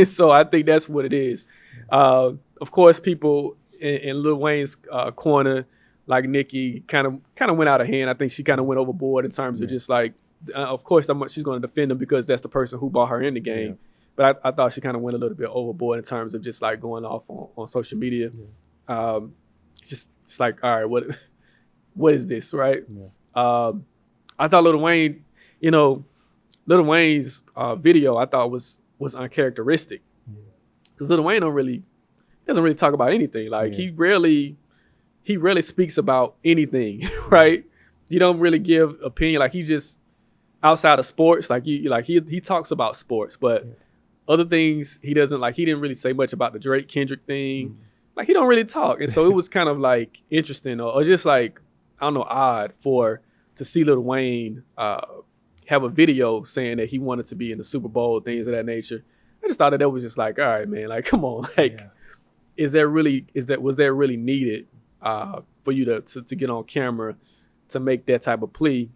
So I think that's what it is. Of course, people in Lil Wayne's corner, like Nicki, kind of went out of hand. I think she kind of went overboard in terms of just like, of course, she's going to defend him because that's the person who brought her in the game. Yeah. But I thought she kind of went a little bit overboard in terms of just like going off on social media. Yeah. It's like, all right, what is this, right? Yeah. I thought Lil Wayne, Lil Wayne's video I thought was uncharacteristic, because Lil Wayne doesn't really talk about anything. Like he rarely speaks about anything, right? He don't really give opinion. Like he just outside of sports, like he talks about sports, but other things he doesn't like. He didn't really say much about the Drake Kendrick thing. Like he don't really talk, and so it was kind of like interesting or just like I don't know, odd to see Lil Wayne have a video saying that he wanted to be in the Super Bowl, things of that nature. I just thought that was just like, all right, man, like come on, like was that really needed for you to get on camera to make that type of plea?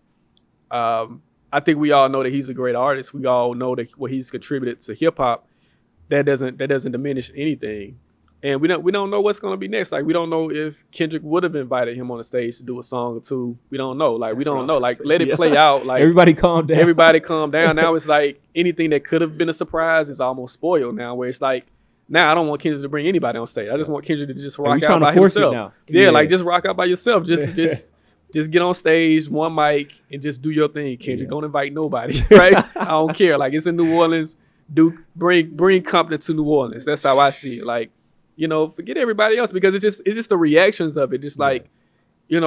I think we all know that he's a great artist. We all know that what he's contributed to hip hop, that doesn't diminish anything. And we don't know what's going to be next. Like we don't know if Kendrick would have invited him on the stage to do a song or two. We don't know. Like we don't know. Like let it play out. Like everybody calm down. Now it's like anything that could have been a surprise is almost spoiled now. Where it's like, now I don't want Kendrick to bring anybody on stage. I just want Kendrick to just rock out by himself. Yeah, like just rock out by yourself. Just get on stage, one mic, and just do your thing, Kendrick. Don't invite nobody, right? I don't care. Like it's in New Orleans. Bring Compton to New Orleans. That's how I see it. Like, forget everybody else, because it's just the reactions of it. Just like, it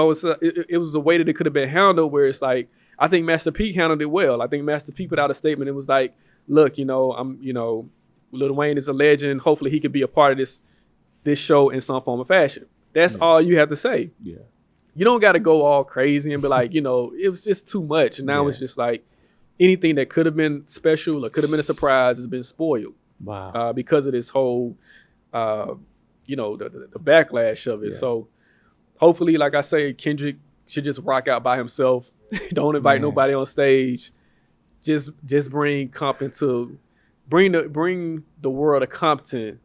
was a way that it could have been handled, where it's like, I think Master P handled it well. I think Master P put out a statement. It was like, look, Lil Wayne is a legend. Hopefully he could be a part of this show in some form or fashion. That's all you have to say. Yeah. You don't got to go all crazy and be like, it was just too much. And now it's just like anything that could have been special or could have been a surprise has been spoiled. Wow. Because of this whole, the backlash of it. Yeah. So hopefully, like I say, Kendrick should just rock out by himself. Don't invite nobody on stage. Just bring Compton bring the world of Compton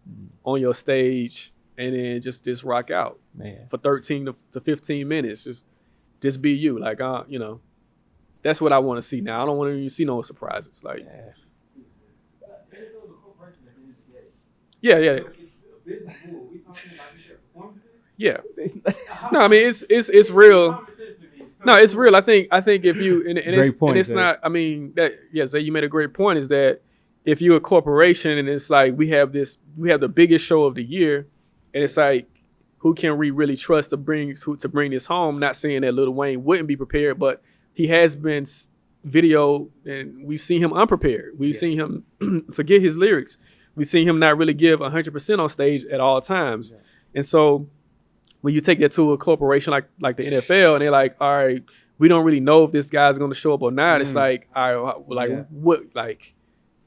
on your stage, and then just rock out for 13 to 15 minutes. Just be you. Like that's what I want to see now. I don't want to see no surprises. Like yeah. Yeah. No, I mean it's real. No, it's real. I think if you and it's not. I mean Zay, you made a great point. Is that if you're a corporation and it's like we have the biggest show of the year, and it's like, who can we really trust to bring this home? Not saying that Lil Wayne wouldn't be prepared, but he has been video, and we've seen him unprepared. We've seen him forget his lyrics. We've seen him not really give 100% on stage at all times. Yeah. And so when you take that to a corporation like the NFL, and they're like, all right, we don't really know if this guy's going to show up or not. It's like, all right, like what, like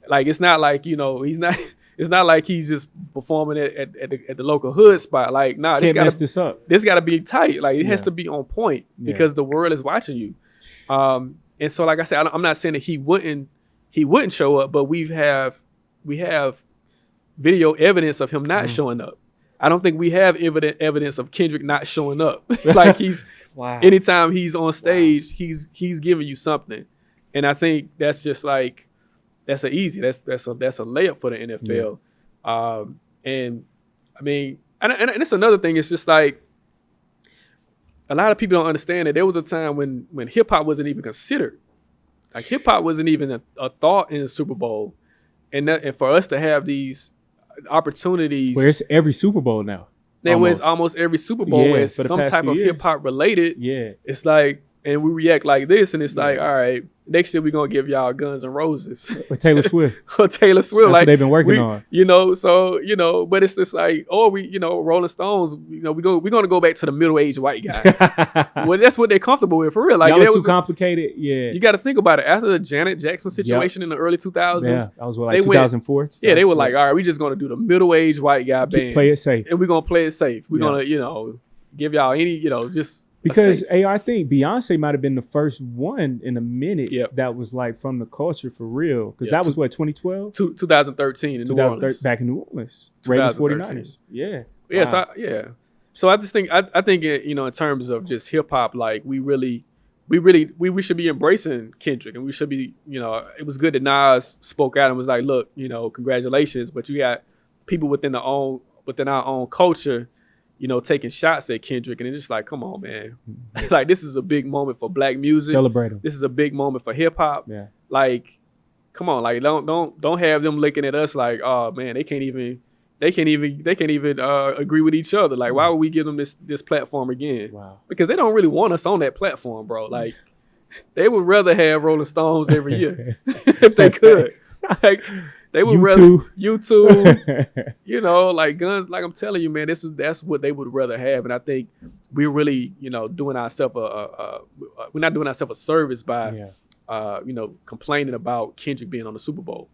it's not like he's not. It's not like he's just performing at the local hood spot. Like, nah, can't mess this up. This got to be tight. Like, it has to be on point because the world is watching you. And so, like I said, I'm not saying that he wouldn't show up, but we have video evidence of him not showing up. I don't think we have evidence of Kendrick not showing up. Like he's anytime he's on stage, he's giving you something. And I think that's just like that's a layup for the NFL. Yeah. And I mean, and it's another thing. It's just like a lot of people don't understand that there was a time when hip hop wasn't even considered. Like hip hop wasn't even a thought in the Super Bowl, and for us to have these opportunities, where it's every Super Bowl now. There was almost every Super Bowl where it's some type of hip hop related. Yeah, it's like, and we react like this, and it's like, all right, next year we're gonna give y'all Guns N' Roses or Taylor Swift. That's like what they've been working on. You know, so but it's just like, Rolling Stones. We're gonna go back to the middle-aged white guy. Well, that's what they're comfortable with for real. Like, y'all are too complicated. Yeah, you got to think about it. After the Janet Jackson situation in the early 2000s, that was like 2004. Yeah, they were like, all right, we're just gonna do the middle-aged white guy band. Play it safe, and we're gonna play it safe. We're gonna give y'all any just. Because I think Beyonce might have been the first one in a minute that was like from the culture for real. Because that was what, 2012? 2013 in New Orleans. Back in New Orleans. Ravens 49ers. Yeah. Yeah. Wow. So I just think I think in terms of just hip hop, like we should be embracing Kendrick, and we should be, it was good that Nas spoke out and was like, look, congratulations, but you got people within our own culture taking shots at Kendrick, and it's just like, come on, man. Like, this is a big moment for black music. Celebrate him. This is a big moment for hip hop. Yeah. Like, come on, like don't have them looking at us like, oh man, they can't even agree with each other. Like, why would we give them this platform again? Wow. Because they don't really want us on that platform, bro. Like, they would rather have Rolling Stones every year if they could. Like, they would rather YouTube, like Guns. Like I'm telling you, man, that's what they would rather have. And I think we're really, doing ourselves we're not doing ourselves a service by, complaining about Kendrick being on the Super Bowl.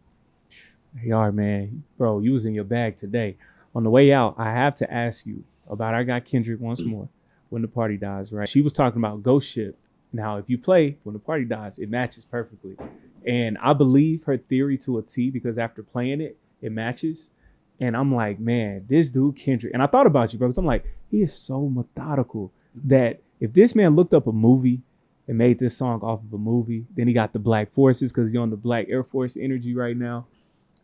They are, man, bro. You was in your bag today. On the way out, I have to ask you about our guy Kendrick once more. When the Party Dies, right? She was talking about Ghost Ship. Now, if you play When the Party Dies, it matches perfectly. And I believe her theory to a T, because after playing it, it matches. And I'm like, man, this dude Kendrick. And I thought about you, bro, because I'm like, he is so methodical that if this man looked up a movie and made this song off of a movie, then he got the Black Forces because he's on the Black Air Force energy right now.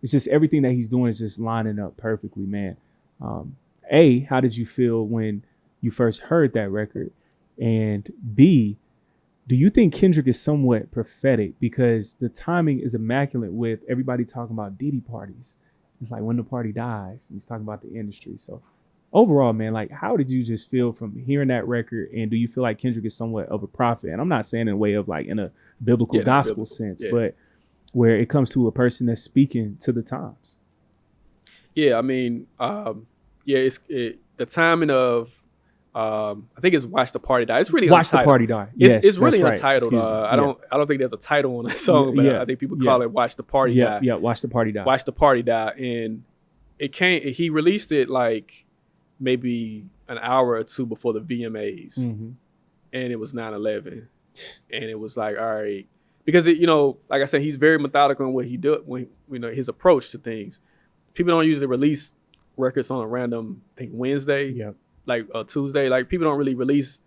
It's just everything that he's doing is just lining up perfectly, man. A, how did you feel when you first heard that record? And B, do you think Kendrick is somewhat prophetic, because the timing is immaculate with everybody talking about Diddy parties? It's like When the Party Dies. He's talking about the industry. So overall, man, like, how did you just feel from hearing that record? And do you feel like Kendrick is somewhat of a prophet? And I'm not saying in a way of like in a biblical gospel sense, but where it comes to a person that's speaking to the times. Yeah, I mean, it's the timing of, I think it's Watch the Party Die. It's really Watch untitled. the Party Die. Yes, it's really right. Untitled. I don't think there's a title on that song, but I think people call it Watch the Party Die. Yeah, Watch the Party Die. Watch the Party Die. And he released it like maybe an hour or two before the VMAs. Mm-hmm. And it was 9/11. And it was like, all right. Because like I said, he's very methodical in what he do, when his approach to things. People don't usually release records on a random, I think, Wednesday. Yeah. Like Tuesday, like people don't really release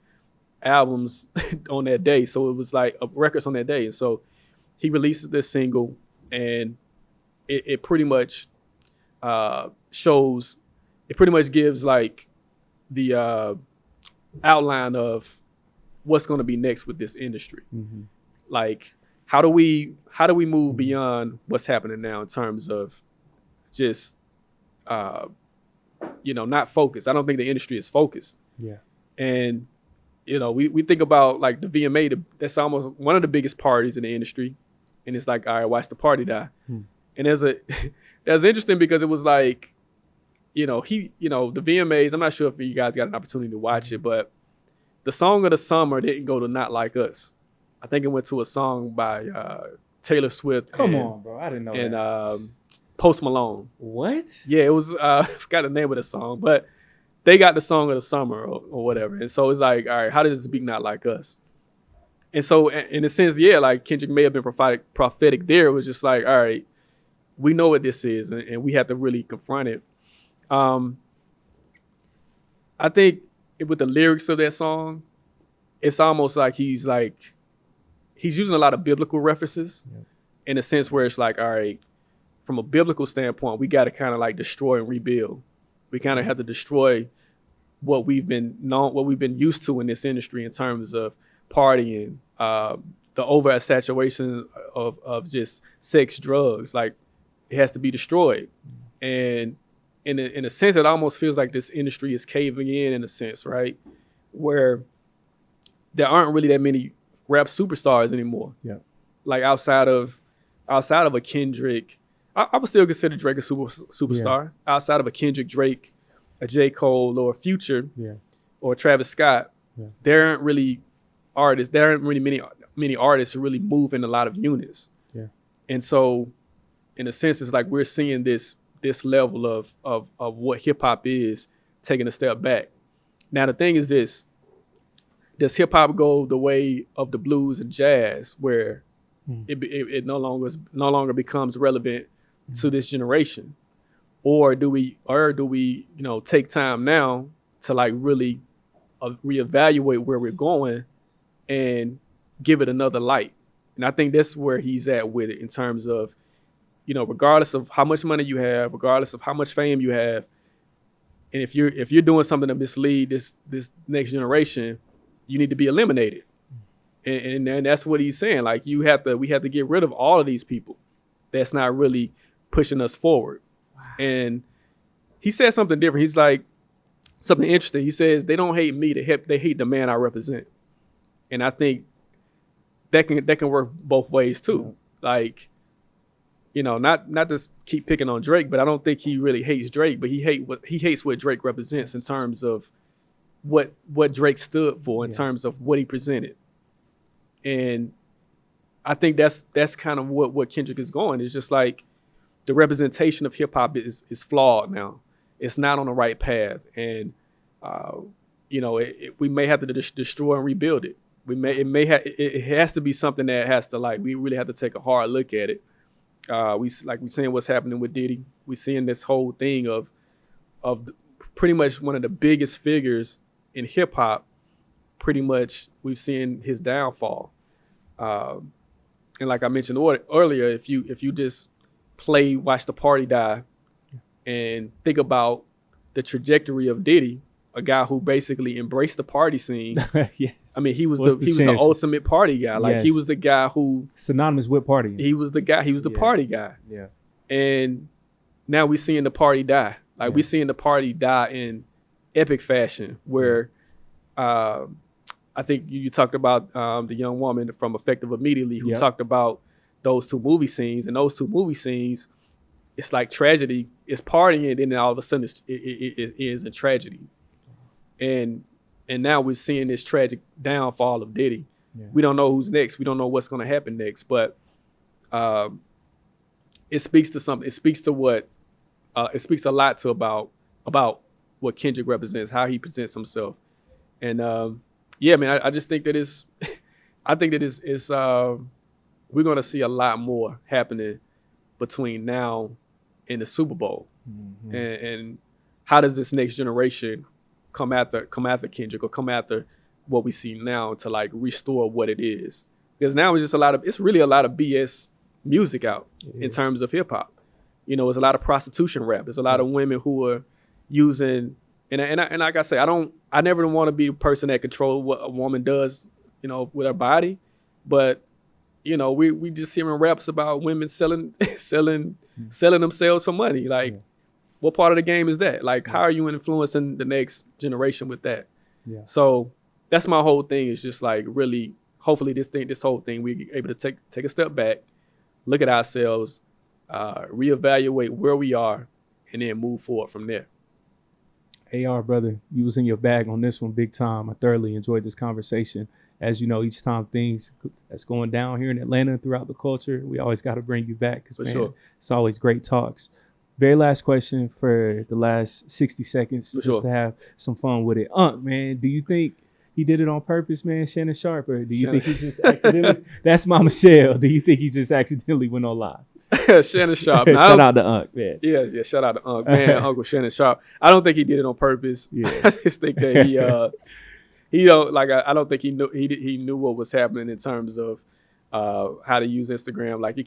albums on that day. So it was like records on that day. And so he releases this single, and it pretty much gives like the outline of what's going to be next with this industry. Mm-hmm. Like, how do we move beyond what's happening now in terms of just, not focused. I don't think the industry is focused. Yeah. And, we think about like the VMA, that's almost one of the biggest parties in the industry. And it's like, all right, watch the party die. And that's interesting because it was like, the VMAs, I'm not sure if you guys got an opportunity to watch it, but the song of the summer didn't go to Not Like Us. I think it went to a song by Taylor Swift. Come on, bro. I didn't know and, that. Post Malone. What? Yeah, it was, I forgot the name of the song, but they got the song of the summer or whatever. And so it's like, all right, how does this be Not Like Us? And so in a sense, like Kendrick may have been prophetic there. It was just like, all right, we know what this is, and we have to really confront it. I think with the lyrics of that song, it's almost like he's using a lot of biblical references in a sense where it's like, all right, from a biblical standpoint, we got to kind of like destroy and rebuild. We kind of have to destroy what we've been used to in this industry in terms of partying, the over-saturation of just sex, drugs. Like, it has to be destroyed. And in a sense, it almost feels like this industry is caving in a sense, right? Where there aren't really that many rap superstars anymore. Yeah. Like outside of a Kendrick, I would still consider Drake a superstar. Yeah. Outside of a Kendrick, Drake, a J. Cole, or a Future, or Travis Scott, there aren't really artists. There aren't really many artists who really move in a lot of units. Yeah. And so, in a sense, it's like we're seeing this level of what hip hop is taking a step back. Now the thing is this: does hip hop go the way of the blues and jazz, where it no longer becomes relevant to this generation, or do we take time now to like really reevaluate where we're going and give it another light? And I think that's where he's at with it in terms of, regardless of how much money you have, regardless of how much fame you have, and if you're doing something to mislead this next generation, you need to be eliminated. And that's what he's saying. Like, we have to get rid of all of these people that's not really pushing us forward. Wow. And he said something different. He's like, something interesting. He says, they don't hate me, they hate the man I represent. And I think that can work both ways too. Like, not just keep picking on Drake, but I don't think he really hates Drake, but he hates what Drake represents in terms of what Drake stood for, in terms of what he presented. And I think that's kind of what Kendrick is going. It's just like the representation of hip hop is flawed now. It's not on the right path, and we may have to destroy and rebuild it. It has to be something that has to, like, we really have to take a hard look at it. We're seeing what's happening with Diddy. We're seeing this whole thing of pretty much one of the biggest figures in hip hop. Pretty much, we've seen his downfall. And like I mentioned earlier, if you just watch the party die, and think about the trajectory of Diddy, a guy who basically embraced the party scene. Yes. I mean, he was the ultimate party guy. Like, he was the guy who synonymous with party. He was the guy. He was the party guy. Yeah. And now we're seeing the party die. Like, we're seeing the party die in epic fashion. Where, I think you talked about the young woman from Effective Immediately who talked about those two movie scenes. And those two movie scenes, it's like tragedy. It's partying, and then all of a sudden it is a tragedy. And now we're seeing this tragic downfall of Diddy. Yeah. We don't know who's next. We don't know what's going to happen next. But it speaks to something. It speaks to what. It speaks a lot to about what Kendrick represents, how he presents himself. And man, I just think that it's. I think that it's. We're going to see a lot more happening between now and the Super Bowl. Mm-hmm. And how does this next generation come after Kendrick, or come after what we see now, to like restore what it is? Because now it's really a lot of BS music out in terms of hip hop. There's a lot of prostitution rap. There's a lot of women who are using, and like I say, I never want to be the person that controls what a woman does, with her body. But, we just hearing raps about women selling themselves for money. Like, what part of the game is that? Like, how are you influencing the next generation with that? Yeah. So that's my whole thing. Is just like, really, hopefully this whole thing, we're able to take a step back, look at ourselves, reevaluate where we are, and then move forward from there. AR, brother, you was in your bag on this one big time. I thoroughly enjoyed this conversation. As you know, each time things that's going down here in Atlanta and throughout the culture, we always got to bring you back, because it's always great talks. Very last question for the last 60 seconds, just to have some fun with it. Man, do you think he did it on purpose, man, Shannon Sharp? Or do you think he just accidentally? That's Mama Michelle. Do you think he just accidentally went on live? Shannon Sharp. Shout out to Unc, man. Yeah. Shout out to Unc, man. Uncle Shannon Sharp. I don't think he did it on purpose. Yeah. I just think that he don't like. I don't think he knew what was happening in terms of how to use Instagram. Like you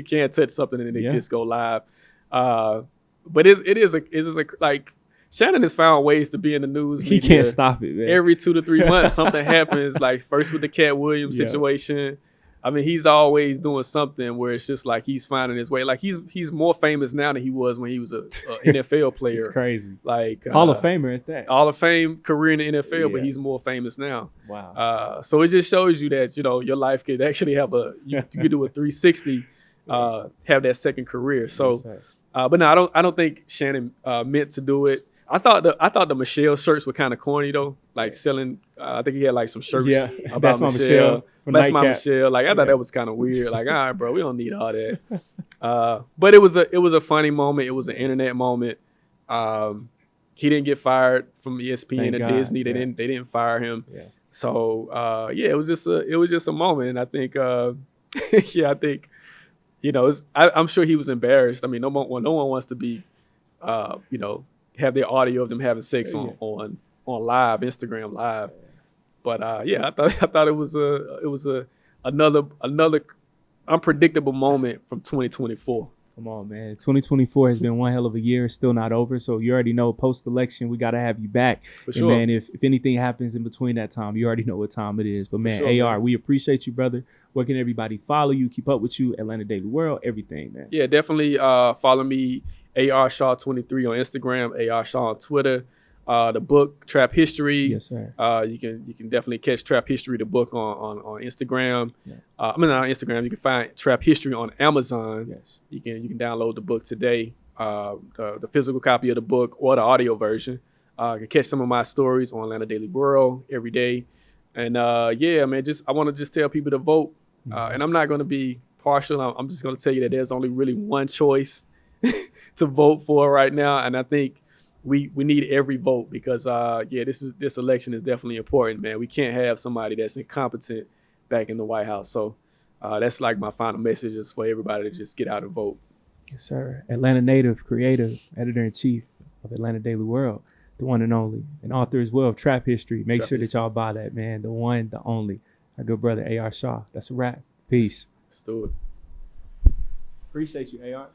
can't touch something and it just go live. But it is a like Shannon has found ways to be in the news media. He can't stop it, man. Every 2 to 3 months something happens. Like first with the Cat Williams situation. I mean, he's always doing something where it's just like he's finding his way. Like he's more famous now than he was when he was a NFL player. It's crazy. Like Hall of Famer at that. Hall of Fame career in the NFL, but he's more famous now. Wow. So it just shows you that your life could actually have you could do a 360, have that second career. So, but no, I don't think Shannon meant to do it. I thought the Michelle shirts were kind of corny though, like selling. I think he had like some shirts. Yeah, about that's my Michelle. That's my Michelle. Like I thought that was kind of weird. Like all right, bro, we don't need all that. But it was a funny moment. It was an internet moment. He didn't get fired from ESPN or Disney. They didn't fire him. Yeah. So it was just a moment, and I think I think I'm sure he was embarrassed. I mean, no one wants to be have their audio of them having sex on live Instagram live, but I thought it was another unpredictable moment from 2024. Come on, man. 2024 has been one hell of a year. It's still not over. So you already know post-election, we got to have you back. For sure. And man, if anything happens in between that time, you already know what time it is. But man, sure, AR, we appreciate you, brother. Where can everybody follow you, keep up with you, Atlanta Daily World, everything, man? Yeah, definitely follow me, AR Shaw 23 on Instagram, AR Shaw on Twitter. The book Trap History. Yes, sir. You can definitely catch Trap History, the book on Instagram. Yeah. On Instagram. You can find Trap History on Amazon. Yes. You can download the book today. The physical copy of the book or the audio version. You can catch some of my stories on Atlanta Daily World every day. And man, I want to just tell people to vote. And I'm not going to be partial. I'm just going to tell you that there's only really one choice to vote for right now, and I think we need every vote because this election is definitely important, man. We can't have somebody that's incompetent back in the White House. So that's like my final message is for everybody to just get out and vote. Yes, sir. Atlanta native, creative, editor-in-chief of Atlanta Daily World, the one and only, and author as well of Trap History. Make sure that y'all buy that, man. The one, the only. Our good brother AR Shaw. That's a wrap. Peace. Let's do it. Appreciate you, AR.